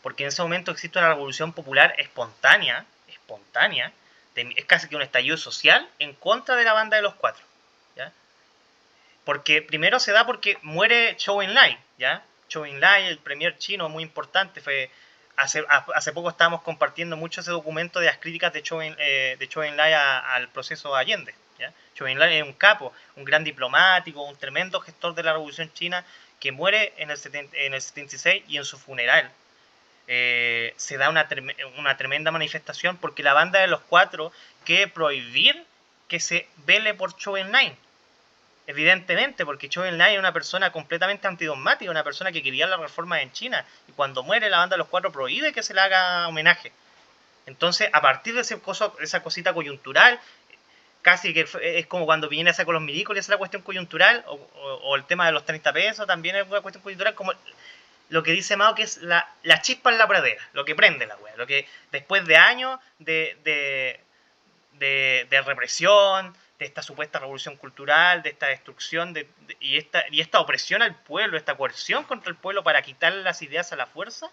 Porque en ese momento existe una revolución popular espontánea, es casi que un estallido social en contra de la banda de los cuatro, ¿ya? Porque primero se da porque muere Zhou Enlai, ¿ya? Zhou Enlai, el premier chino muy importante, fue hace poco estábamos compartiendo mucho ese documento de las críticas de Zhou Enlai al proceso Allende, ¿ya? Zhou Enlai es un capo, un gran diplomático, un tremendo gestor de la revolución china que muere en el 76 y en su funeral se da una tremenda manifestación porque la banda de los cuatro quiere prohibir que se vele por Zhou Enlai. Evidentemente, porque Zhou Enlai es una persona completamente antidogmática, una persona que quería la reforma en China, y cuando muere la banda de los cuatro prohíbe que se le haga homenaje. Entonces, a partir de esa cosita coyuntural, casi que es como cuando viene a sacar los milicos y esa es la cuestión coyuntural, o el tema de los 30 pesos también es una cuestión coyuntural, como lo que dice Mao, que es la chispa en la pradera, lo que prende la wea, lo que después de años de represión, esta supuesta revolución cultural, de esta destrucción y esta opresión al pueblo, esta coerción contra el pueblo para quitarle las ideas a la fuerza,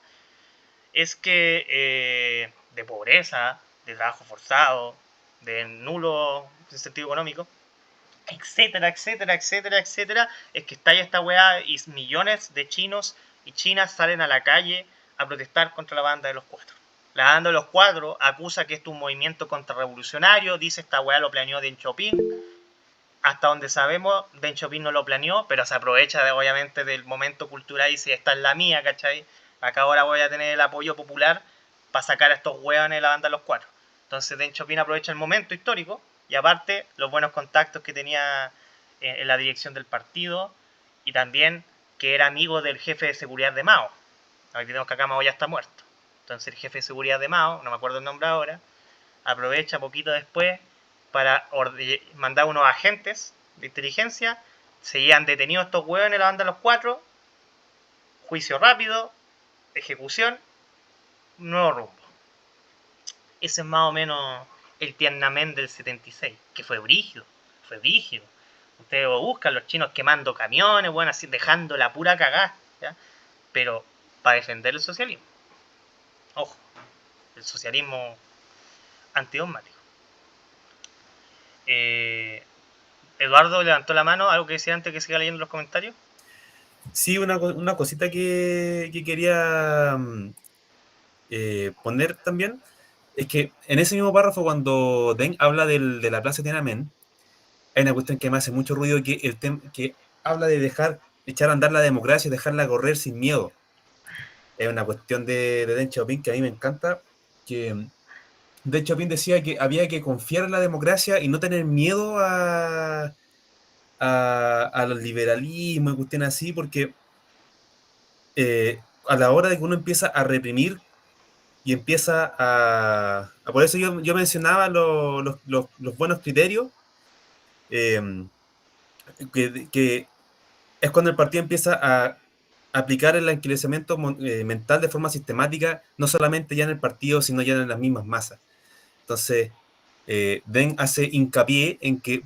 es que de pobreza, de trabajo forzado, de nulo sentido económico, etcétera, etcétera, etcétera, etcétera, es que estalla esta weá y millones de chinos y chinas salen a la calle a protestar contra la banda de los Cuatro. La banda de los Cuatro acusa que esto es un movimiento contrarrevolucionario, dice esta weá lo planeó Deng Xiaoping. Hasta donde sabemos, Deng Xiaoping no lo planeó, pero se aprovecha obviamente del momento cultural y dice, esta es la mía, ¿cachai? Acá ahora voy a tener el apoyo popular para sacar a estos hueones de la banda de los Cuatro. Entonces Deng Xiaoping aprovecha el momento histórico y aparte los buenos contactos que tenía en la dirección del partido y también que era amigo del jefe de seguridad de Mao. Ahora tenemos que acá Mao ya está muerto. Entonces el jefe de seguridad de Mao, no me acuerdo el nombre ahora, aprovecha poquito después para mandar unos agentes de inteligencia, seguían detenidos estos hueones en la banda de los Cuatro, juicio rápido, ejecución, nuevo rumbo. Ese es más o menos el Tiananmen del 76, que fue brígido, fue brígido. Ustedes lo buscan, los chinos quemando camiones, bueno, así dejando la pura cagada, ¿ya? Pero para defender el socialismo. Ojo, el socialismo antidogmático. Eduardo levantó la mano, algo que decía antes que siga leyendo los comentarios. Sí, una cosita que quería poner también, es que en ese mismo párrafo cuando Deng habla de la plaza Tiananmen, hay una cuestión que me hace mucho ruido, que habla de echar a andar la democracia y dejarla correr sin miedo. Es una cuestión de Deng Xiaoping que a mí me encanta, que Deng Xiaoping decía que había que confiar en la democracia y no tener miedo al liberalismo y cuestiones así, porque a la hora de que uno empieza a reprimir y empieza por eso yo mencionaba los buenos criterios, eh, que es cuando el partido empieza a aplicar el enquilecimiento mental de forma sistemática, no solamente ya en el partido, sino ya en las mismas masas. Entonces, Deng hace hincapié en que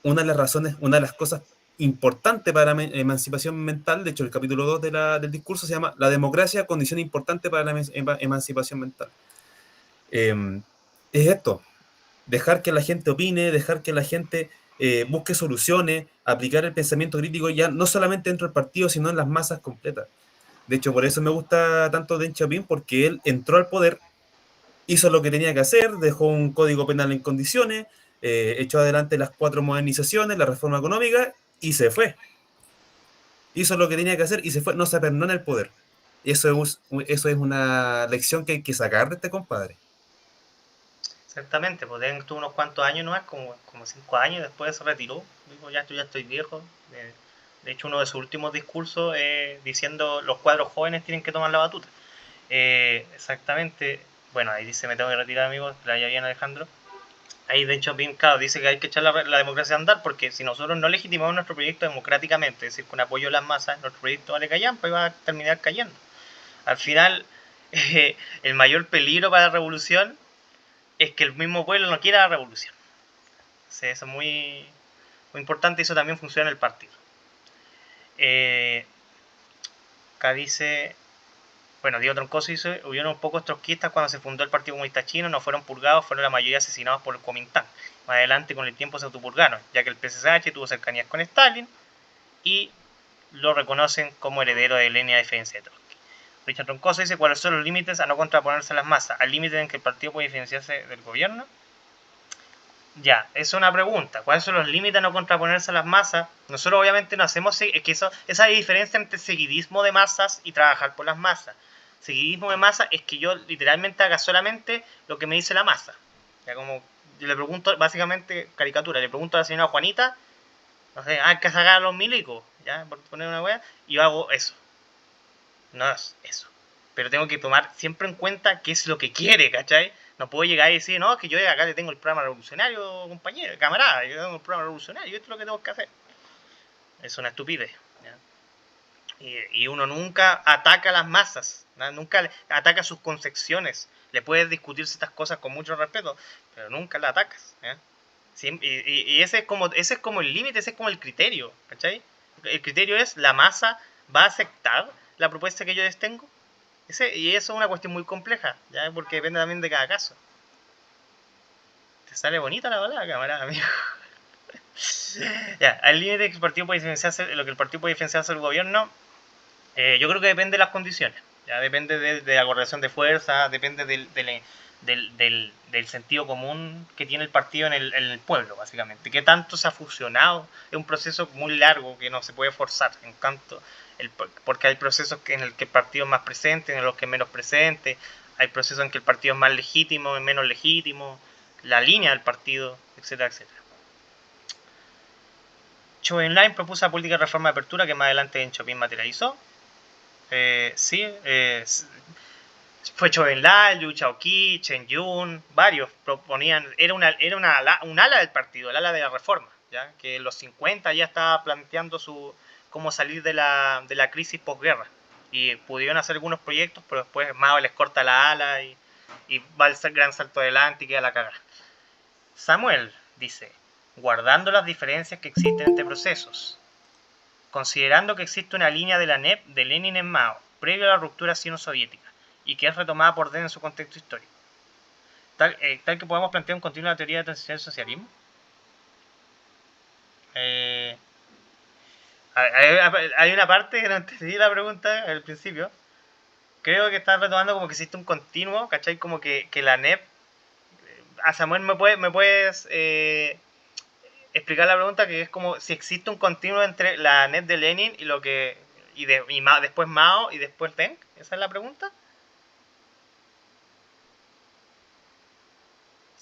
una de las cosas importantes para la emancipación mental, de hecho el capítulo 2 del discurso se llama La democracia, condición importante para la emancipación mental. Es esto, dejar que la gente opine, dejar que la gente busque soluciones, aplicar el pensamiento crítico ya no solamente dentro del partido, sino en las masas completas. De hecho, por eso me gusta tanto Deng Xiaoping, porque él entró al poder, hizo lo que tenía que hacer, dejó un código penal en condiciones, echó adelante las 4 modernizaciones, la reforma económica, y se fue. Hizo lo que tenía que hacer y se fue, no se apernó en el poder. Eso es una lección que hay que sacar de este compadre. Exactamente, pues Deng estuvo unos cuantos años nomás, como 5 años, y después se retiró. Dijo, ya estoy viejo. De hecho, uno de sus últimos discursos diciendo los cuadros jóvenes tienen que tomar la batuta. Exactamente, bueno, ahí dice, me tengo que retirar, amigos, que la vaya bien, Alejandro. Ahí, de hecho, bien claro, dice que hay que echar la democracia a andar, porque si nosotros no legitimamos nuestro proyecto democráticamente, es decir, con apoyo de las masas, nuestro proyecto vale callampa y va a terminar cayendo. Al final, el mayor peligro para la revolución es que el mismo pueblo no quiera la revolución. O sea, eso es muy importante y eso también funciona en el partido. Acá dice, bueno, Diego Troncoso dice, hubieron pocos trotskistas cuando se fundó el Partido Comunista Chino, no fueron purgados, fueron la mayoría asesinados por el Kuomintang. Más adelante con el tiempo se autopurgaron, ya que el PSH tuvo cercanías con Stalin y lo reconocen como heredero de Lenin a diferencia de Trotsky. Richard Troncoso dice, ¿cuáles son los límites a no contraponerse a las masas? ¿Al límite en que el partido puede diferenciarse del gobierno? Ya, es una pregunta. ¿Cuáles son los límites a no contraponerse a las masas? Nosotros obviamente no hacemos... Es que esa diferencia entre seguidismo de masas y trabajar por las masas. Seguidismo de masas es que yo literalmente haga solamente lo que me dice la masa. Ya como yo le pregunto, básicamente, caricatura, le pregunto a la señora Juanita, no sé, hay que sacar a los milicos, ya, por poner una wea, y yo hago eso. No es eso. Pero tengo que tomar siempre en cuenta qué es lo que quiere, ¿cachai? No puedo llegar y decir, no, es que yo acá le tengo el programa revolucionario, compañero, camarada, yo tengo el programa revolucionario, esto es lo que tengo que hacer. Es una estupidez, ¿ya? Y uno nunca ataca a las masas, ¿no? Nunca ataca sus concepciones. Le puedes discutir estas cosas con mucho respeto, pero nunca las atacas, ¿ya? ¿sí? Y ese es como el límite, ese es como el criterio, ¿cachai? El criterio es, ¿la masa va a aceptar la propuesta que yo les tengo? Y eso es una cuestión muy compleja, ¿ya? Porque depende también de cada caso. Te sale bonita la balada, camarada, amigo. Ya, al límite que el partido puede diferenciarse, lo que el partido puede diferenciarse del gobierno, yo creo que depende de las condiciones. Ya depende de la correlación de fuerza, depende del sentido común que tiene el partido en el pueblo, básicamente. ¿Qué tanto se ha fusionado? Es un proceso muy largo que no se puede forzar. En tanto, porque hay procesos en el que el partido es más presente, en los que es menos presente. Hay procesos en que el partido es más legítimo, es menos legítimo. La línea del partido, etcétera, etcétera. Schoenlein propuso la política de reforma de apertura que más adelante en Chopin materializó. Sí, fue Schoenlein, Liu Shaoqi, Chen Yun, varios proponían, era un ala del partido, el ala de la reforma, ¿ya? Que en los 50 ya estaba planteando cómo salir de la crisis posguerra. Y pudieron hacer algunos proyectos, pero después Mao les corta la ala y va el gran salto adelante y queda la cagada. Samuel dice, guardando las diferencias que existen entre procesos, considerando que existe una línea de la NEP de Lenin en Mao, previo a la ruptura sino-soviética, y que es retomada por Deng en su contexto histórico. Tal que podemos plantear un continuo de la teoría de transición del socialismo. Hay una parte que no entendí la pregunta al principio. Creo que estás retomando como que existe un continuo, ¿cachai? Como que la NEP... A Samuel, ¿me puedes explicar la pregunta? Que es como si existe un continuo entre la NEP de Lenin y lo que... después Mao y después Deng. ¿Esa es la pregunta?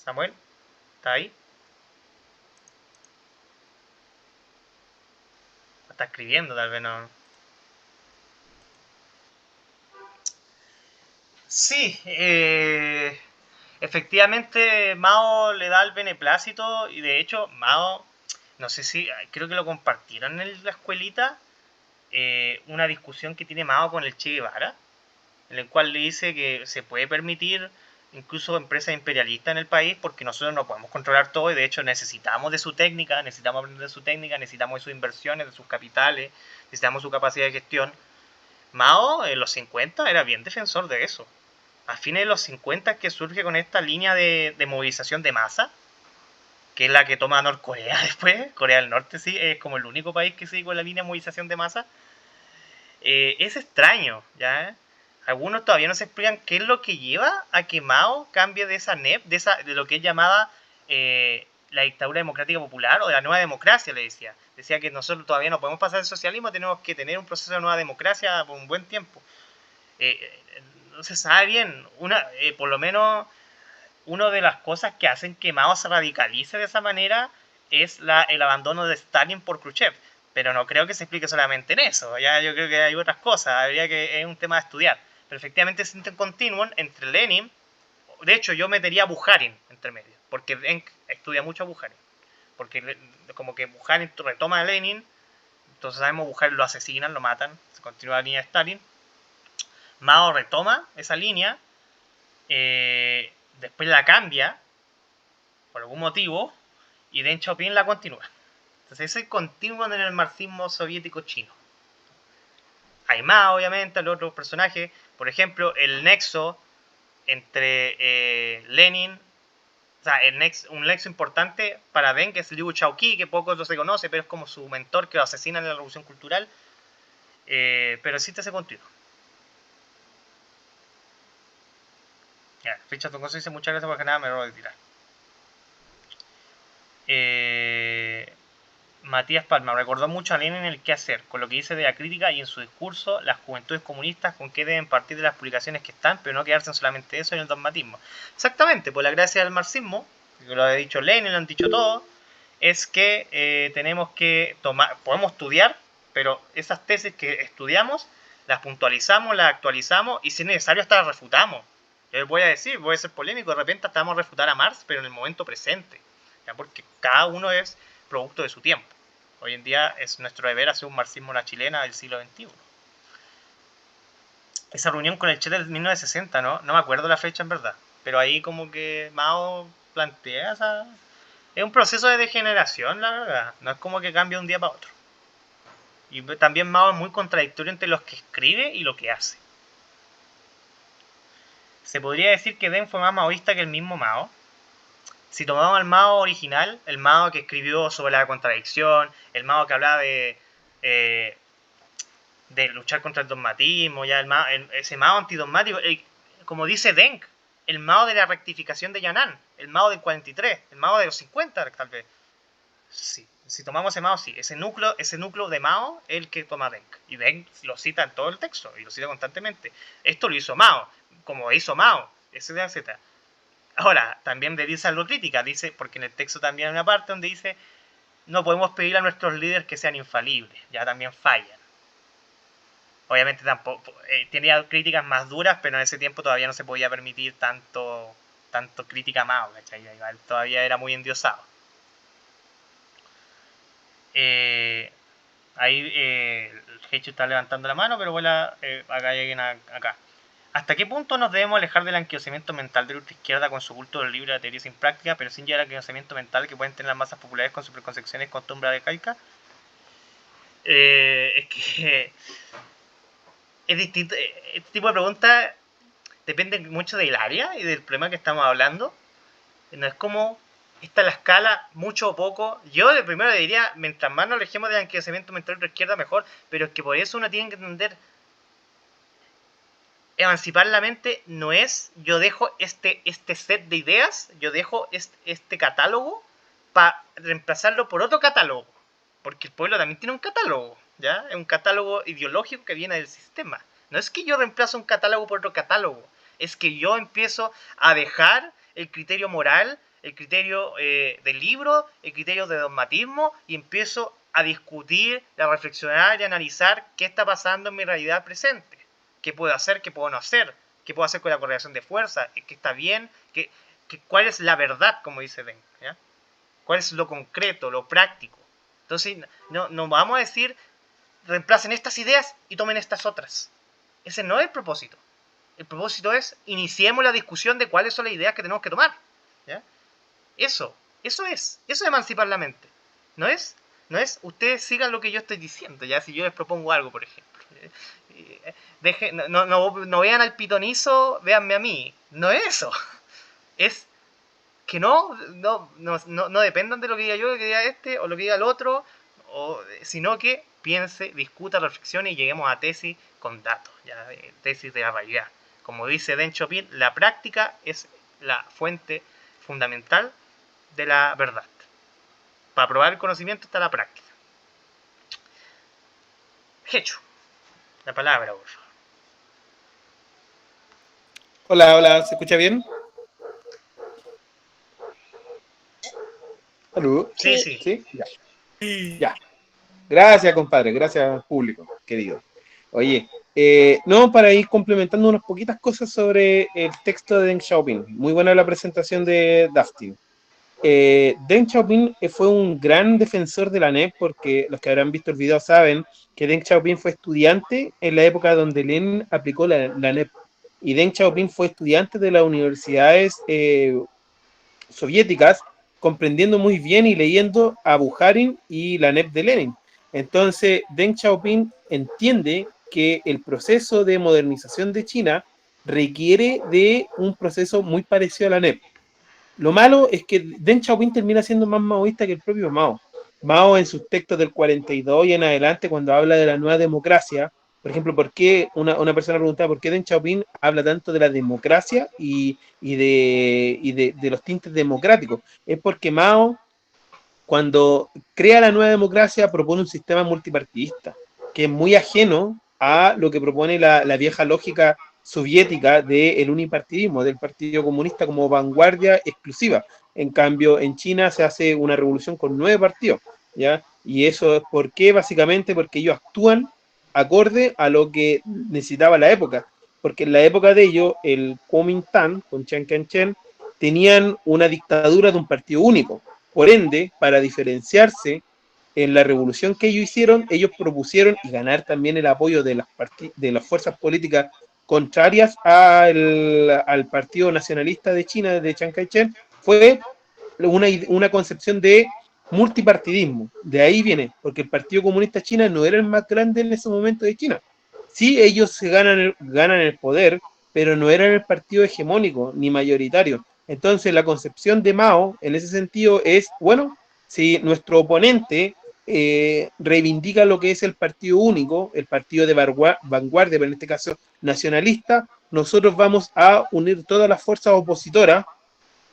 Samuel, ¿está ahí? Está escribiendo, tal vez no. Sí, efectivamente Mao le da el beneplácito y de hecho Mao, no sé si, creo que lo compartieron en la escuelita, una discusión que tiene Mao con el Che Guevara, en el cual le dice que se puede permitir incluso empresas imperialistas en el país porque nosotros no podemos controlar todo y de hecho necesitamos de su técnica, necesitamos aprender de su técnica, necesitamos de sus inversiones, de sus capitales, necesitamos su capacidad de gestión. Mao en los 50 era bien defensor de eso. A fines de los 50 que surge con esta línea de movilización de masa, que es la que toma Norcorea después. Corea del Norte sí, es como el único país que sigue con la línea de movilización de masa. Es extraño, ¿ya? Algunos todavía no se explican qué es lo que lleva a que Mao cambie de esa NEP, de lo que él llamaba la dictadura democrática popular o de la nueva democracia, le decía. Decía que nosotros todavía no podemos pasar del socialismo, tenemos que tener un proceso de nueva democracia por un buen tiempo. No se sabe bien. Por lo menos, una de las cosas que hacen que Mao se radicalice de esa manera es el abandono de Stalin por Khrushchev. Pero no creo que se explique solamente en eso. Ya yo creo que hay otras cosas. Es un tema de estudiar. Pero efectivamente existe un continuum entre Lenin. De hecho, yo metería a Bukharin entre medio. Porque Deng estudia mucho a Bukharin. Porque como que Bukharin retoma a Lenin. Entonces sabemos Bukharin lo asesinan, lo matan. Se continúa la línea de Stalin. Mao retoma esa línea. Después la cambia. Por algún motivo. Y Deng Xiaoping la continúa. Entonces ese continuo en el marxismo soviético chino. Hay más, obviamente, los otros personajes. Por ejemplo, el nexo entre Lenin, o sea, un nexo importante para Deng, que es Liu Shaoqi, que poco se conoce, pero es como su mentor que lo asesina en la Revolución Cultural. Pero existe ese continuo. Ya, Ficha Tongoso dice muchas gracias porque nada me lo voy a tirar. Matías Palma recordó mucho a Lenin en el qué hacer, con lo que dice de la crítica y en su discurso, las juventudes comunistas con que deben partir de las publicaciones que están, pero no quedarse en solamente eso en el dogmatismo. Exactamente, por la gracia del marxismo, que lo ha dicho Lenin, lo han dicho todos, es que tenemos que podemos estudiar, pero esas tesis que estudiamos, las puntualizamos, las actualizamos y si es necesario hasta las refutamos. Yo les voy a decir, voy a ser polémico, de repente hasta vamos a refutar a Marx, pero en el momento presente, ¿ya? Porque cada uno es producto de su tiempo. Hoy en día es nuestro deber hacer un marxismo a la chilena del siglo XXI. Esa reunión con el Che del 1960, ¿no? No me acuerdo la fecha en verdad, pero ahí como que Mao plantea Es un proceso de degeneración, la verdad. No es como que cambia de un día para otro. Y también Mao es muy contradictorio entre lo que escribe y lo que hace. Se podría decir que Deng fue más maoísta que el mismo Mao. Si tomamos el Mao original, el Mao que escribió sobre la contradicción, el Mao que hablaba de luchar contra el dogmatismo, ya ese Mao antidogmático, como dice Deng, el Mao de la rectificación de Yan'an, el Mao del 43, el Mao de los 50 tal vez. Sí, si tomamos ese Mao, sí, ese núcleo de Mao es el que toma Deng. Y Deng lo cita en todo el texto, y lo cita constantemente. Esto lo hizo Mao, como hizo Mao, etc. Ahora, también le dice algo crítica, dice, porque en el texto también hay una parte donde dice, no podemos pedir a nuestros líderes que sean infalibles, ya también fallan. Obviamente tampoco tenía críticas más duras, pero en ese tiempo todavía no se podía permitir tanto crítica a Mao, ¿cachai? Todavía era muy endiosado. Ahí el Hecho está levantando la mano, pero acá hay alguien acá. ¿Hasta qué punto nos debemos alejar del anquilosamiento mental de la ultraizquierda con su culto del libro de la teoría sin práctica, pero sin llegar al anquilosamiento mental que pueden tener las masas populares con sus preconcepciones y costumbres arcaicas? Es que es distinto. Este tipo de preguntas depende mucho del área y del problema que estamos hablando. No es como esta la escala, mucho o poco. Yo de primero diría, mientras más nos alejemos del anquilosamiento mental de la izquierda, mejor. Pero es que por eso uno tiene que entender, emancipar la mente no es yo dejo este set de ideas, yo dejo este catálogo para reemplazarlo por otro catálogo. Porque el pueblo también tiene un catálogo, ¿ya? Es un catálogo ideológico que viene del sistema. No es que yo reemplazo un catálogo por otro catálogo, es que yo empiezo a dejar el criterio moral, el criterio del libro, el criterio de dogmatismo, y empiezo a discutir, a reflexionar y a analizar qué está pasando en mi realidad presente. ¿Qué puedo hacer? ¿Qué puedo no hacer? ¿Qué puedo hacer con la correlación de fuerza? ¿Qué está bien? ¿Cuál es la verdad, como dice Deng? ¿Ya? ¿Cuál es lo concreto, lo práctico? Entonces, no vamos a decir, reemplacen estas ideas y tomen estas otras. Ese no es el propósito. El propósito es, iniciemos la discusión de cuáles son las ideas que tenemos que tomar. ¿Ya? Eso es emancipar la mente. No es, ustedes sigan lo que yo estoy diciendo, ya si yo les propongo algo, por ejemplo. No vean al pitonizo, véanme a mí. No es eso. Es que no dependan de lo que diga yo, lo que diga este o lo que diga el otro, sino que piense, discuta, reflexione y lleguemos a tesis con datos, ya, tesis de la realidad. Como dice Deng Xiaoping, la práctica es la fuente fundamental de la verdad. Para probar el conocimiento está la práctica. Hecho. La palabra, por favor. Hola, ¿se escucha bien? ¿Aló? Sí. ¿Sí? Ya. Gracias, compadre. Gracias, público, querido. Oye, para ir complementando unas poquitas cosas sobre el texto de Deng Xiaoping. Muy buena la presentación de Dustin. Deng Xiaoping fue un gran defensor de la NEP, porque los que habrán visto el video saben que Deng Xiaoping fue estudiante en la época donde Lenin aplicó la NEP. Y Deng Xiaoping fue estudiante de las universidades soviéticas, comprendiendo muy bien y leyendo a Bukharin y la NEP de Lenin. Entonces, Deng Xiaoping entiende que el proceso de modernización de China requiere de un proceso muy parecido a la NEP. Lo malo es que Deng Xiaoping termina siendo más maoísta que el propio Mao. Mao, en sus textos del 42 y en adelante, cuando habla de la nueva democracia, por ejemplo, ¿por qué una persona preguntaba por qué Deng Xiaoping habla tanto de la democracia y de los tintes democráticos? Es porque Mao, cuando crea la nueva democracia, propone un sistema multipartidista, que es muy ajeno a lo que propone la vieja lógica soviética del unipartidismo, del Partido Comunista como vanguardia exclusiva. En cambio, en China se hace una revolución con 9 partidos, ¿ya? Y eso es básicamente porque ellos actúan acorde a lo que necesitaba la época. Porque en la época de ellos, el Kuomintang, con Chiang Kai-shek, tenían una dictadura de un partido único. Por ende, para diferenciarse en la revolución que ellos hicieron, ellos propusieron y ganar también el apoyo de las fuerzas políticas contrarias al Partido Nacionalista de China, de Chiang Kai-shek, fue una concepción de multipartidismo. De ahí viene, porque el Partido Comunista China no era el más grande en ese momento de China. Sí, ellos se ganan el poder, pero no eran el partido hegemónico ni mayoritario. Entonces la concepción de Mao en ese sentido es, bueno, si nuestro oponente reivindica lo que es el partido único, el partido de vanguardia, pero en este caso nacionalista, nosotros vamos a unir todas las fuerzas opositoras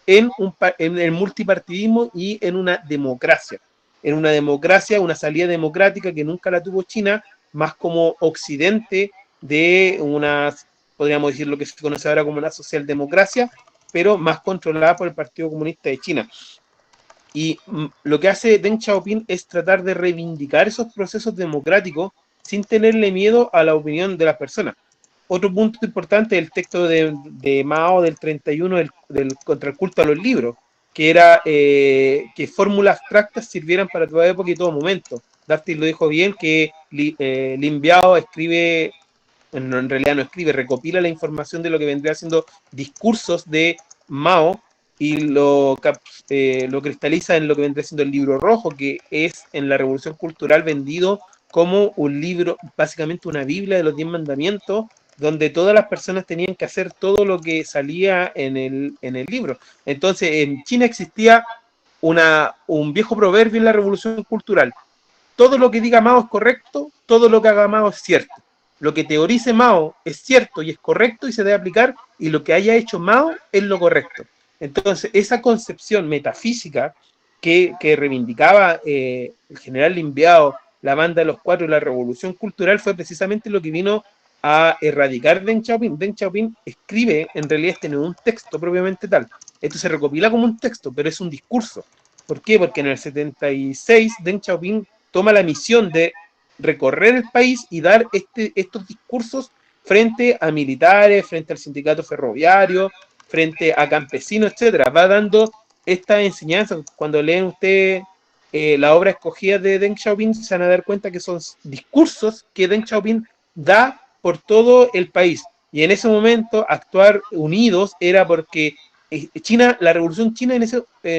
en el multipartidismo y en una democracia. En una democracia, una salida democrática que nunca la tuvo China, más como occidente de una, podríamos decir lo que se conoce ahora como una socialdemocracia, pero más controlada por el Partido Comunista de China. Y lo que hace Deng Xiaoping es tratar de reivindicar esos procesos democráticos sin tenerle miedo a la opinión de las personas. Otro punto importante del texto de Mao del 31 contra el culto a los libros, que era que fórmulas abstractas sirvieran para toda época y todo momento. Dustin lo dijo bien, que Lin Biao escribe, en realidad no escribe, recopila la información de lo que vendría siendo discursos de Mao y lo cristaliza en lo que vendría siendo el libro rojo, que es en la Revolución Cultural vendido como un libro, básicamente una Biblia de los 10 mandamientos, donde todas las personas tenían que hacer todo lo que salía en el libro. Entonces, en China existía un viejo proverbio en la Revolución Cultural: todo lo que diga Mao es correcto, todo lo que haga Mao es cierto. Lo que teorice Mao es cierto y es correcto y se debe aplicar, y lo que haya hecho Mao es lo correcto. Entonces, esa concepción metafísica que reivindicaba el general Lin Biao, la banda de los cuatro y la Revolución Cultural, fue precisamente lo que vino a erradicar Deng Xiaoping. Deng Xiaoping escribe, en realidad este no es un texto propiamente tal, esto se recopila como un texto, pero es un discurso. ¿Por qué? Porque en el 76 Deng Xiaoping toma la misión de recorrer el país y dar estos discursos frente a militares, frente al sindicato ferroviario, frente a campesinos, etcétera. Va dando esta enseñanza. Cuando leen ustedes la obra escogida de Deng Xiaoping, se van a dar cuenta que son discursos que Deng Xiaoping da por todo el país. Y en ese momento actuar unidos era porque China, la revolución china en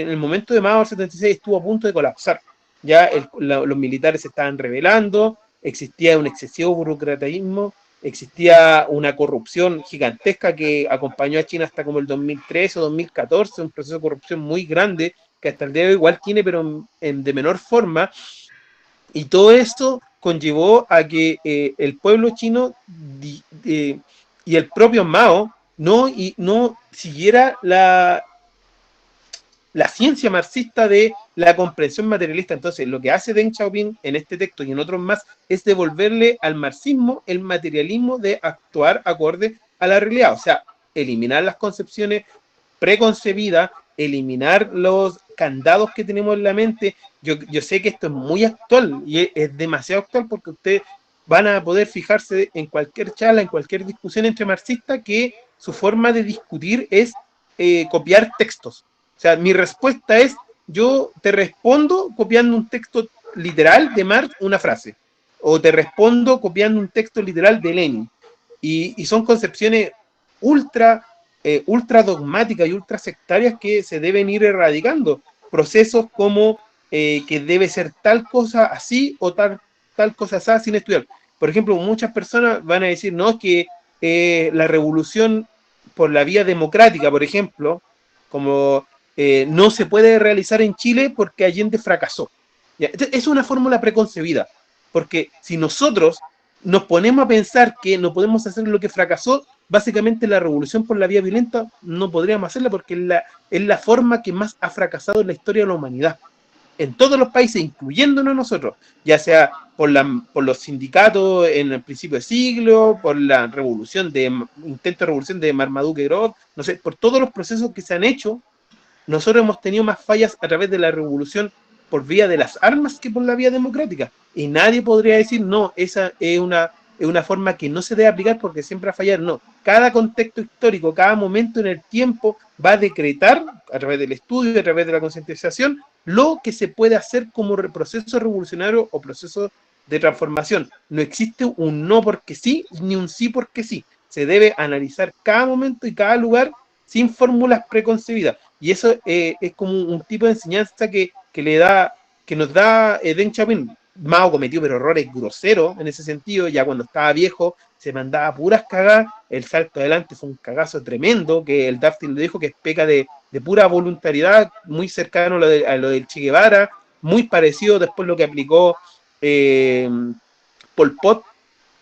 el momento de Mao del 76 estuvo a punto de colapsar. Ya los militares se estaban rebelando, existía un excesivo burocratismo, existía una corrupción gigantesca que acompañó a China hasta como el 2013 o 2014, un proceso de corrupción muy grande que hasta el día de hoy igual tiene, pero de menor forma. Y todo esto conllevó a que el pueblo chino y el propio Mao no siguiera la ciencia marxista de la comprensión materialista. Entonces, lo que hace Deng Xiaoping en este texto y en otros más es devolverle al marxismo el materialismo de actuar acorde a la realidad. O sea, eliminar las concepciones preconcebidas, eliminar los candados que tenemos en la mente. Yo sé que esto es muy actual y es demasiado actual, porque ustedes van a poder fijarse en cualquier charla, en cualquier discusión entre marxistas, que su forma de discutir es copiar textos. O sea, mi respuesta es, yo te respondo copiando un texto literal de Marx, una frase, o te respondo copiando un texto literal de Lenin. Y son concepciones ultra dogmáticas y ultra sectarias que se deben ir erradicando. Procesos como que debe ser tal cosa así o tal cosa así sin estudiar. Por ejemplo, muchas personas van a decir, no, que la revolución por la vía democrática, por ejemplo, como no se puede realizar en Chile porque Allende fracasó. ¿Ya? Es una fórmula preconcebida, porque si nosotros nos ponemos a pensar que no podemos hacer lo que fracasó, básicamente la revolución por la vía violenta no podríamos hacerla, porque es la forma que más ha fracasado en la historia de la humanidad. En todos los países, incluyéndonos nosotros, ya sea por los sindicatos en el principio de siglo, por la intento de revolución de Marmaduke Grove, no sé, por todos los procesos que se han hecho, nosotros hemos tenido más fallas a través de la revolución por vía de las armas que por la vía democrática. Y nadie podría decir, no, esa es una forma que no se debe aplicar porque siempre va a fallar. No, cada contexto histórico, cada momento en el tiempo va a decretar, a través del estudio, a través de la concientización, lo que se puede hacer como proceso revolucionario o proceso de transformación. No existe un no porque sí, ni un sí porque sí. Se debe analizar cada momento y cada lugar sin fórmulas preconcebidas. Y eso es como un tipo de enseñanza que nos da Deng Xiaoping. Mao cometió pero errores groseros en ese sentido, ya cuando estaba viejo se mandaba puras cagadas, el salto adelante fue un cagazo tremendo, que el Daftil le dijo que es peca de pura voluntariedad, muy cercano a lo del Che Guevara, muy parecido después lo que aplicó eh, Pol Pot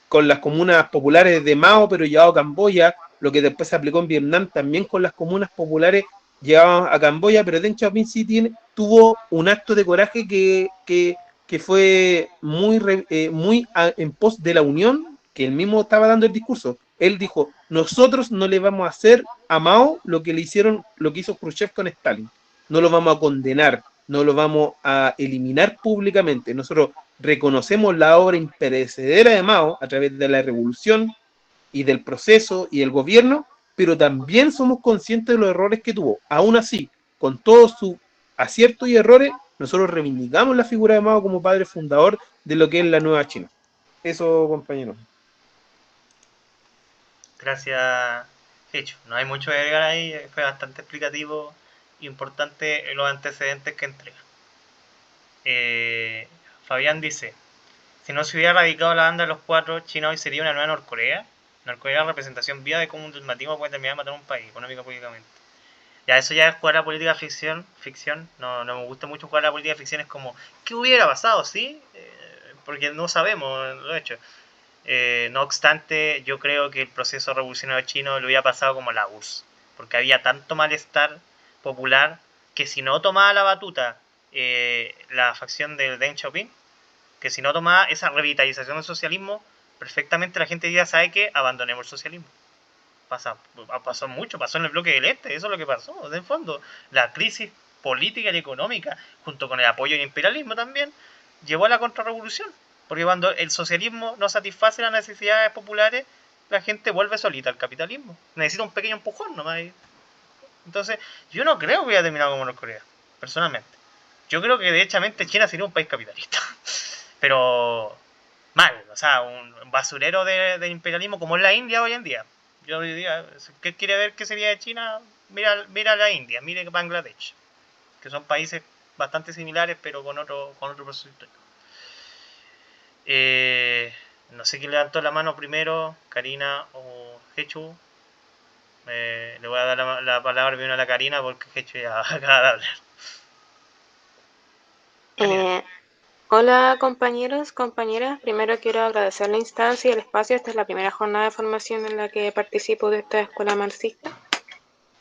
con las comunas populares de Mao, pero llevado a Camboya, lo que después se aplicó en Vietnam también con las comunas populares llevadas a Camboya, pero Deng Xiaoping sí tuvo un acto de coraje que fue muy en pos de la unión, que él mismo estaba dando el discurso. Él dijo, nosotros no le vamos a hacer a Mao lo que le hicieron, lo que hizo Khrushchev con Stalin. No lo vamos a condenar, no lo vamos a eliminar públicamente. Nosotros reconocemos la obra imperecedera de Mao a través de la revolución y del proceso y del gobierno, pero también somos conscientes de los errores que tuvo. Aún así, con todos sus aciertos y errores, nosotros reivindicamos la figura de Mao como padre fundador de lo que es la nueva China. Eso, compañero. Gracias, Hecho. No hay mucho que agregar ahí, fue bastante explicativo, importante los antecedentes que entrega. Fabián dice, si no se hubiera radicado la banda de los cuatro, China hoy sería una nueva Norcorea. Norcorea es la representación viva de cómo un dogmatismo puede terminar de matar a un país, económico políticamente. Ya, eso ya es jugar a la política ficción. No me gusta mucho jugar a la política ficción, es como, ¿qué hubiera pasado? ¿Sí? Porque no sabemos, lo hecho. No obstante, yo creo que el proceso revolucionario chino lo hubiera pasado como la URSS, porque había tanto malestar popular que si no tomaba la batuta la facción del Deng Xiaoping, que si no tomaba esa revitalización del socialismo, perfectamente la gente ya sabe que abandonemos el socialismo. Pasó mucho, pasó en el bloque del Este, eso es lo que pasó, de fondo. La crisis política y económica, junto con el apoyo al imperialismo también, llevó a la contrarrevolución. Porque cuando el socialismo no satisface las necesidades populares, la gente vuelve solita al capitalismo. Necesita un pequeño empujón nomás. Entonces, yo no creo que hubiera terminado como Norcorea, personalmente. Yo creo que derechamente China sería un país capitalista. Pero mal, o sea, un basurero de imperialismo como es la India hoy en día. Yo diría, ¿qué quiere ver qué sería de China? Mira la India, mire Bangladesh, que son países bastante similares pero con otro proceso histórico. No sé quién levantó la mano primero, Karina o Hechu. Le voy a dar la palabra primero a la Karina porque Hechu ya acaba de hablar. Hola compañeros, compañeras. Primero quiero agradecer la instancia y el espacio. Esta es la primera jornada de formación en la que participo de esta escuela marxista.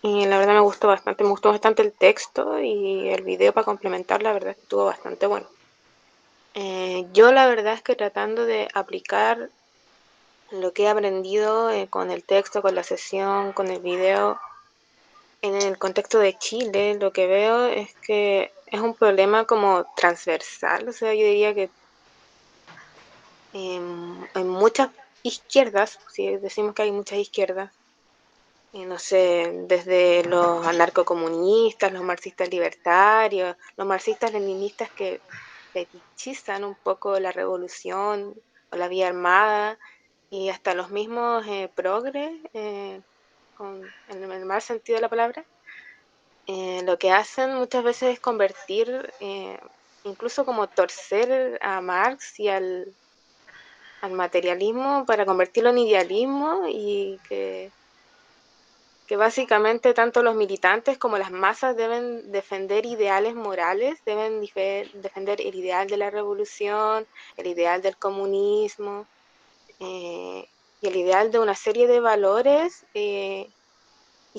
Y la verdad me gustó bastante el texto y el video para complementar, la verdad es que estuvo bastante bueno. Yo la verdad es que tratando de aplicar lo que he aprendido con el texto, con la sesión, con el video, en el contexto de Chile, lo que veo es que es un problema como transversal, o sea, yo diría que en muchas izquierdas, si decimos que hay muchas izquierdas, no sé, desde los anarcocomunistas, los marxistas libertarios, los marxistas leninistas que fetichizan un poco la revolución o la vía armada, y hasta los mismos progres, en el mal sentido de la palabra, lo que hacen muchas veces es convertir, incluso como torcer a Marx y al materialismo para convertirlo en idealismo, y que básicamente tanto los militantes como las masas deben defender ideales morales, deben defender el ideal de la revolución, el ideal del comunismo, y el ideal de una serie de valores, y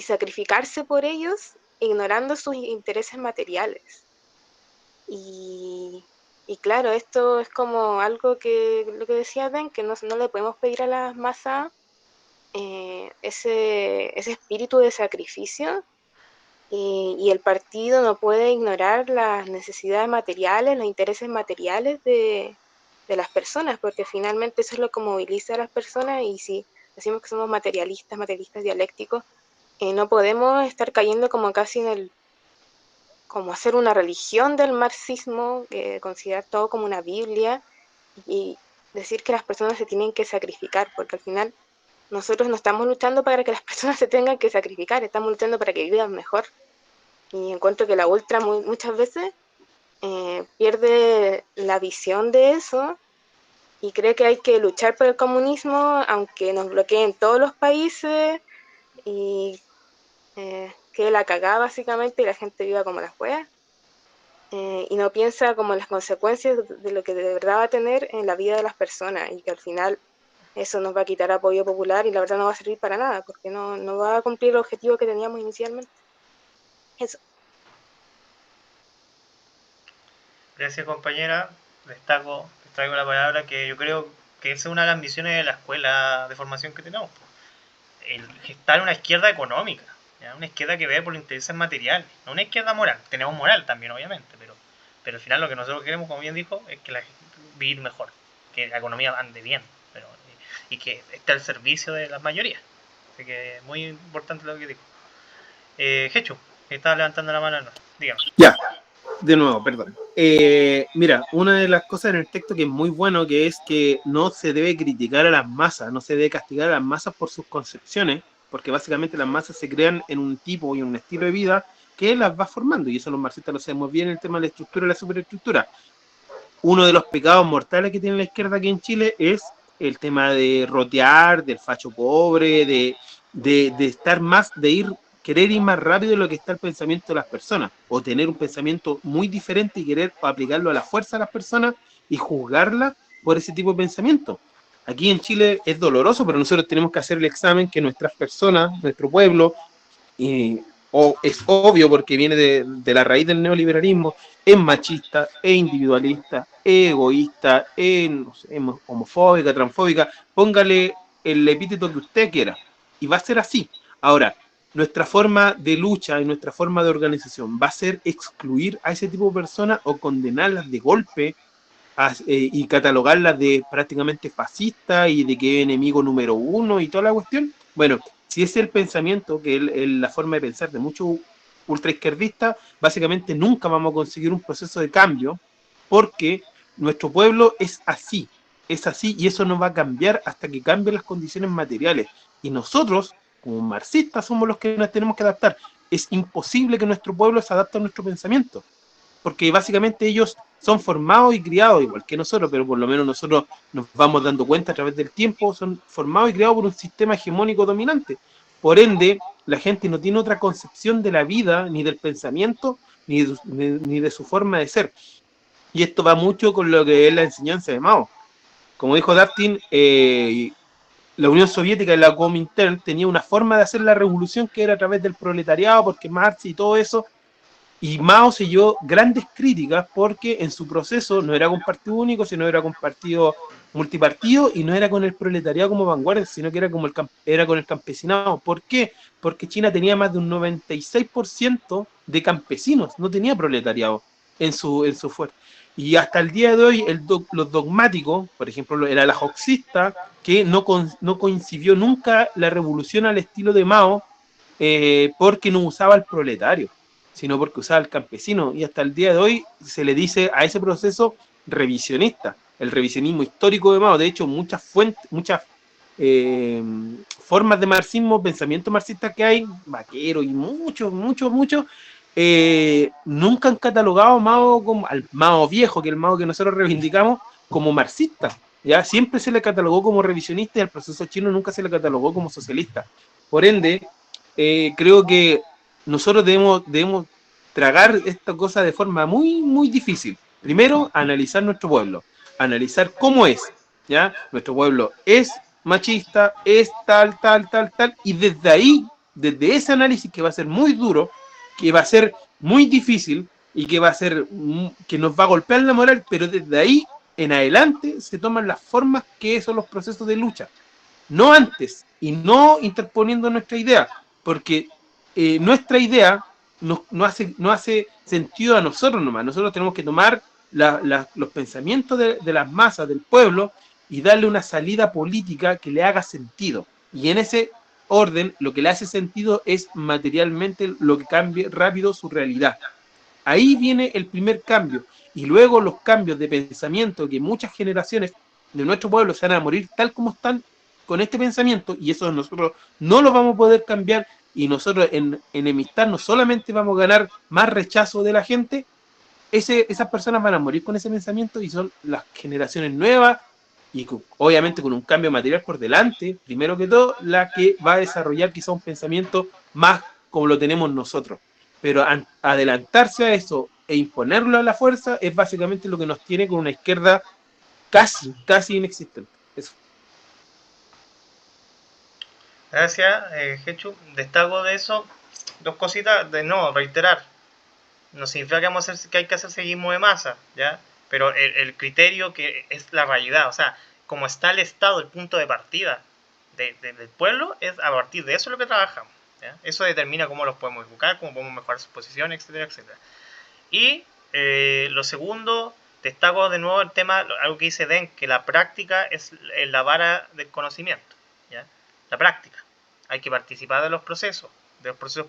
sacrificarse por ellos, ignorando sus intereses materiales. Y claro, esto es como algo que, lo que decía Ben, que no le podemos pedir a las masas ese espíritu de sacrificio, y el partido no puede ignorar las necesidades materiales, los intereses materiales de las personas, porque finalmente eso es lo que moviliza a las personas. Y si decimos que somos materialistas dialécticos, no podemos estar cayendo como casi como hacer una religión del marxismo, considerar todo como una Biblia y decir que las personas se tienen que sacrificar, porque al final nosotros no estamos luchando para que las personas se tengan que sacrificar, estamos luchando para que vivan mejor. Y encuentro que la ultra muchas veces pierde la visión de eso y cree que hay que luchar por el comunismo, aunque nos bloqueen todos los países y que la cagada básicamente y la gente viva como las weas. Y no piensa como en las consecuencias de lo que de verdad va a tener en la vida de las personas y que al final eso nos va a quitar apoyo popular y la verdad no va a servir para nada porque no va a cumplir el objetivo que teníamos inicialmente. Eso. Gracias, compañera. Les traigo la palabra que yo creo que esa es una de las misiones de la escuela de formación que tenemos. El gestar una izquierda económica, ¿ya? Una izquierda que ve por los intereses materiales, no una izquierda moral. Tenemos moral también, obviamente, pero al final lo que nosotros queremos, como bien dijo, es que la gente vivir mejor, que la economía ande bien, y que esté al servicio de las mayorías. Así que muy importante lo que dijo. Hechu, que estaba levantando la mano, no, dígame. Ya, de nuevo, perdón. Mira, una de las cosas en el texto que es muy bueno, que es que no se debe criticar a las masas, no se debe castigar a las masas por sus concepciones, porque básicamente las masas se crean en un tipo y un estilo de vida que las va formando, y eso los marxistas lo sabemos bien, el tema de la estructura y la superestructura. Uno de los pecados mortales que tiene la izquierda aquí en Chile es el tema de rotear, del facho pobre, de estar más, querer ir más rápido de lo que está el pensamiento de las personas, o tener un pensamiento muy diferente y querer aplicarlo a la fuerza a las personas y juzgarlas por ese tipo de pensamiento. Aquí en Chile es doloroso, pero nosotros tenemos que hacer el examen que nuestras personas, nuestro pueblo, es obvio porque viene de la raíz del neoliberalismo, es machista, es individualista, es egoísta, no sé, es homofóbica, transfóbica, póngale el epíteto que usted quiera, y va a ser así. Ahora, nuestra forma de lucha y nuestra forma de organización va a ser excluir a ese tipo de personas o condenarlas de golpe y catalogarlas de prácticamente fascistas y de que es enemigo número uno y toda la cuestión. Bueno, si ese es el pensamiento, que es la forma de pensar de muchos ultraizquierdistas, básicamente nunca vamos a conseguir un proceso de cambio porque nuestro pueblo es así y eso no va a cambiar hasta que cambien las condiciones materiales. Y nosotros, como marxistas, somos los que nos tenemos que adaptar. Es imposible que nuestro pueblo se adapte a nuestro pensamiento, porque básicamente ellos son formados y criados igual que nosotros, pero por lo menos nosotros nos vamos dando cuenta a través del tiempo, son formados y criados por un sistema hegemónico dominante. Por ende, la gente no tiene otra concepción de la vida, ni del pensamiento, ni de su forma de ser. Y esto va mucho con lo que es la enseñanza de Mao. Como dijo Daftin, la Unión Soviética y la Comintern tenía una forma de hacer la revolución que era a través del proletariado, porque Marx y todo eso. Y Mao se llevó grandes críticas porque en su proceso no era con partido único, sino era con partido multipartido y no era con el proletariado como vanguardia, sino que era, era con el campesinado. ¿Por qué? Porque China tenía más de un 96% de campesinos, no tenía proletariado en su fuerza. Y hasta el día de hoy los dogmáticos, por ejemplo, era la joxista, que no coincidió nunca la revolución al estilo de Mao porque no usaba el proletario, sino porque usaba el campesino, y hasta el día de hoy se le dice a ese proceso revisionista, el revisionismo histórico de Mao. De hecho, muchas formas de marxismo, pensamiento marxista que hay, Vaquero y muchos, nunca han catalogado a Mao como al Mao viejo, que es el Mao que nosotros reivindicamos, como marxista. ¿Ya? Siempre se le catalogó como revisionista y al proceso chino nunca se le catalogó como socialista. Por ende, creo que nosotros debemos tragar esta cosa de forma muy, muy difícil. Primero, analizar nuestro pueblo, analizar cómo es, ¿ya? Nuestro pueblo es machista, es tal, y desde ahí, desde ese análisis que va a ser muy duro, que va a ser muy difícil y que que nos va a golpear la moral, pero desde ahí en adelante se toman las formas que son los procesos de lucha. No antes, y no interponiendo nuestra idea, porque nuestra idea no hace sentido a nosotros nomás. Nosotros tenemos que tomar los pensamientos de las masas, del pueblo, y darle una salida política que le haga sentido. Y en ese orden, lo que le hace sentido es materialmente lo que cambie rápido su realidad. Ahí viene el primer cambio. Y luego los cambios de pensamiento que muchas generaciones de nuestro pueblo se van a morir tal como están con este pensamiento, y eso nosotros no lo vamos a poder cambiar y nosotros en enemistarnos solamente vamos a ganar más rechazo de la gente, esas personas van a morir con ese pensamiento y son las generaciones nuevas y obviamente con un cambio material por delante, primero que todo, la que va a desarrollar quizá un pensamiento más como lo tenemos nosotros. Pero adelantarse a eso e imponerlo a la fuerza es básicamente lo que nos tiene con una izquierda casi inexistente. Eso. Gracias, Hechu. Destaco de eso dos cositas. De no, reiterar. No significa que, que hay que hacer seguismo de masa, ¿ya? Pero el criterio que es la realidad, o sea, como está el Estado, el punto de partida del pueblo, es a partir de eso lo que trabajamos. ¿Ya? Eso determina cómo los podemos educar, cómo podemos mejorar sus posiciones, etcétera, etcétera. Y lo segundo, destaco de nuevo el tema, algo que dice Den, que la práctica es la vara del conocimiento. ¿Ya? La práctica. Hay que participar de los procesos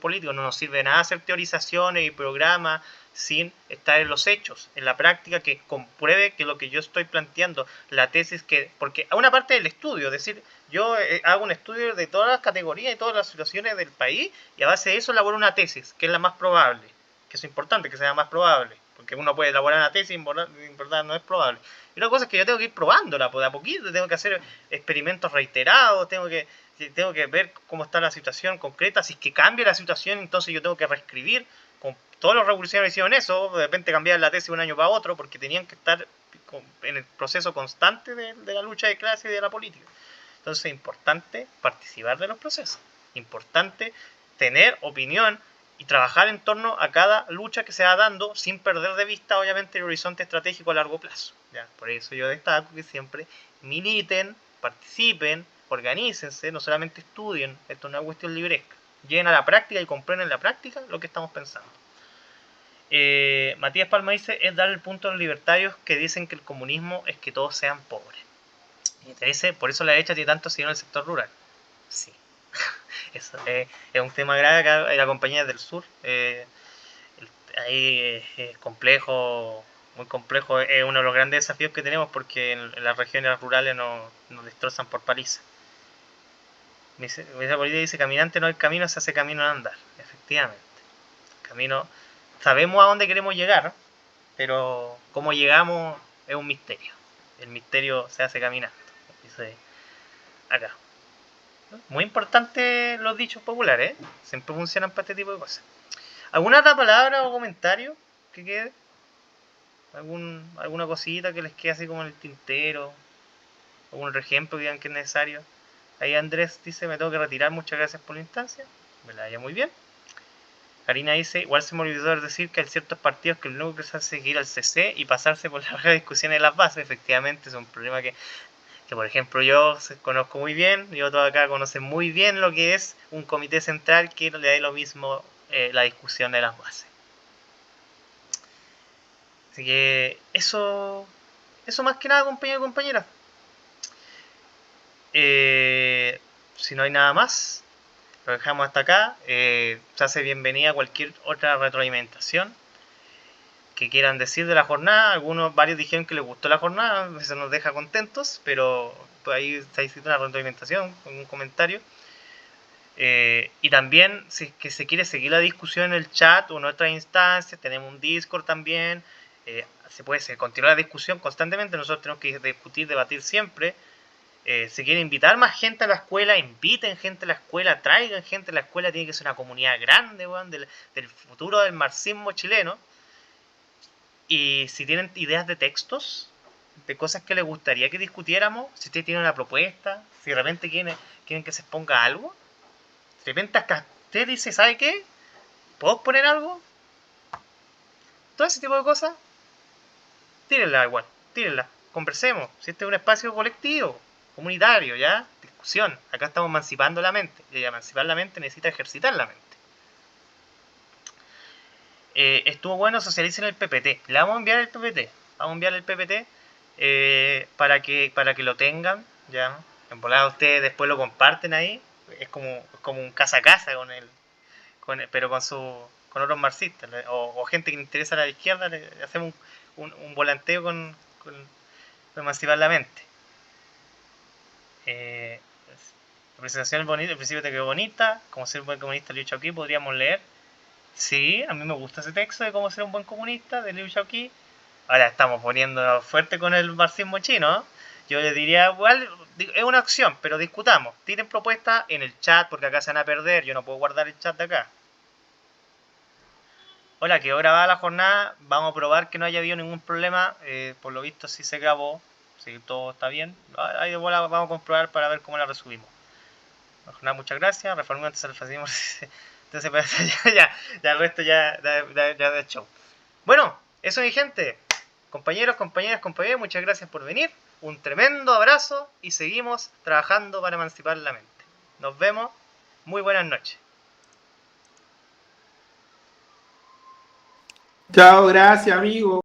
políticos. No nos sirve de nada hacer teorizaciones y programas sin estar en los hechos, en la práctica que compruebe que lo que yo estoy planteando, la tesis que, porque a una parte del estudio, es decir, yo hago un estudio de todas las categorías y todas las situaciones del país y a base de eso elaboro una tesis, que es la más probable, que es importante que sea más probable, porque uno puede elaborar una tesis y en verdad no es probable. Y una cosa es que yo tengo que ir probándola, pues de a poquito, tengo que hacer experimentos reiterados, tengo que ver cómo está la situación concreta, si es que cambia la situación, entonces yo tengo que reescribir. Con todos los revolucionarios hicieron eso, de repente cambiar la tesis de un año para otro, porque tenían que estar en el proceso constante de la lucha de clase y de la política. Entonces es importante participar de los procesos, importante tener opinión y trabajar en torno a cada lucha que se va dando sin perder de vista obviamente el horizonte estratégico a largo plazo. ¿Ya? Por eso yo destaco que siempre militen, participen, organícense, no solamente estudien, esto no es una cuestión libresca, lleguen a la práctica y comprueben en la práctica lo que estamos pensando. Matías Palma dice, es dar el punto a los libertarios que dicen que el comunismo es que todos sean pobres. Y te dice, por eso la derecha tiene tanto seguidor en el sector rural. Sí, eso es un tema grave acá en la compañía del sur. Ahí es complejo, muy complejo, es uno de los grandes desafíos que tenemos porque en las regiones rurales nos destrozan por paliza. Misa Política dice, caminante no hay camino, se hace camino al andar. Efectivamente. Camino, sabemos a dónde queremos llegar, pero cómo llegamos es un misterio. El misterio se hace caminando, dice acá. Muy importante los dichos populares, ¿eh? Siempre funcionan para este tipo de cosas. ¿Alguna otra palabra o comentario que quede? ¿Alguna cosita que les quede así como en el tintero? ¿Algún otro ejemplo que digan que es necesario? Ahí Andrés dice, me tengo que retirar, muchas gracias por la instancia. Me la haya muy bien. Karina dice, igual se me olvidó decir que hay ciertos partidos que lo único que se hace es seguir al CC y pasarse por las discusiones de las bases. Efectivamente, es un problema que por ejemplo yo conozco muy bien, yo todos acá conocen muy bien lo que es un comité central que le da lo mismo la discusión de las bases. Así que eso más que nada, compañeros y compañeras. Si no hay nada más, lo dejamos hasta acá. Se hace bienvenida cualquier otra retroalimentación que quieran decir de la jornada. Varios dijeron que les gustó la jornada, eso nos deja contentos, pero pues ahí está escrito una retroalimentación, un comentario. Y también, si es que se quiere seguir la discusión en el chat o en otras instancias, tenemos un Discord también, se puede continuar la discusión constantemente, nosotros tenemos que discutir, debatir siempre. Si quiere invitar más gente a la escuela, inviten gente a la escuela, traigan gente a la escuela, tiene que ser una comunidad grande, weón, del futuro del marxismo chileno. Y si tienen ideas de textos, de cosas que les gustaría que discutiéramos, si ustedes tienen una propuesta, si de repente quieren que se exponga algo, de repente acá usted dice, ¿sabe qué? ¿Puedo poner algo? Todo ese tipo de cosas, tírenla igual, tírenla, conversemos. Si este es un espacio colectivo, comunitario, ¿ya? Discusión. Acá estamos emancipando la mente. Y emancipar la mente necesita ejercitar la mente. Estuvo bueno, socialicen el PPT. Le vamos a enviar el PPT. Vamos a enviar el PPT para que lo tengan, ¿ya? En volada ustedes después lo comparten ahí. Es como un casa a casa pero con otros marxistas o gente que le interesa a la izquierda, le hacemos un volanteo con emancipar la mente. La presentación es bonita, el principio te quedó bonita. Cómo ser un buen comunista, Liu Shaoqi, podríamos leer. Sí, a mí me gusta ese texto de cómo ser un buen comunista de Liu Shaoqi. Ahora estamos poniendo fuerte con el marxismo chino. Yo les diría, igual, es una opción, pero discutamos. Tiren propuestas en el chat, porque acá se van a perder. Yo no puedo guardar el chat de acá. Hola, quedó grabada la jornada. Vamos a probar que no haya habido ningún problema. Por lo visto sí se grabó. Sí, todo está bien. Ahí después la vamos a comprobar para ver cómo la resubimos. La jornada, muchas gracias. Reforma antes del fascismo. Entonces, ya el resto ya de show. Bueno, eso mi gente. Compañeros, compañeras, compañeros, muchas gracias por venir. Un tremendo abrazo y seguimos trabajando para emancipar la mente. Nos vemos. Muy buenas noches. Chao, gracias, amigo.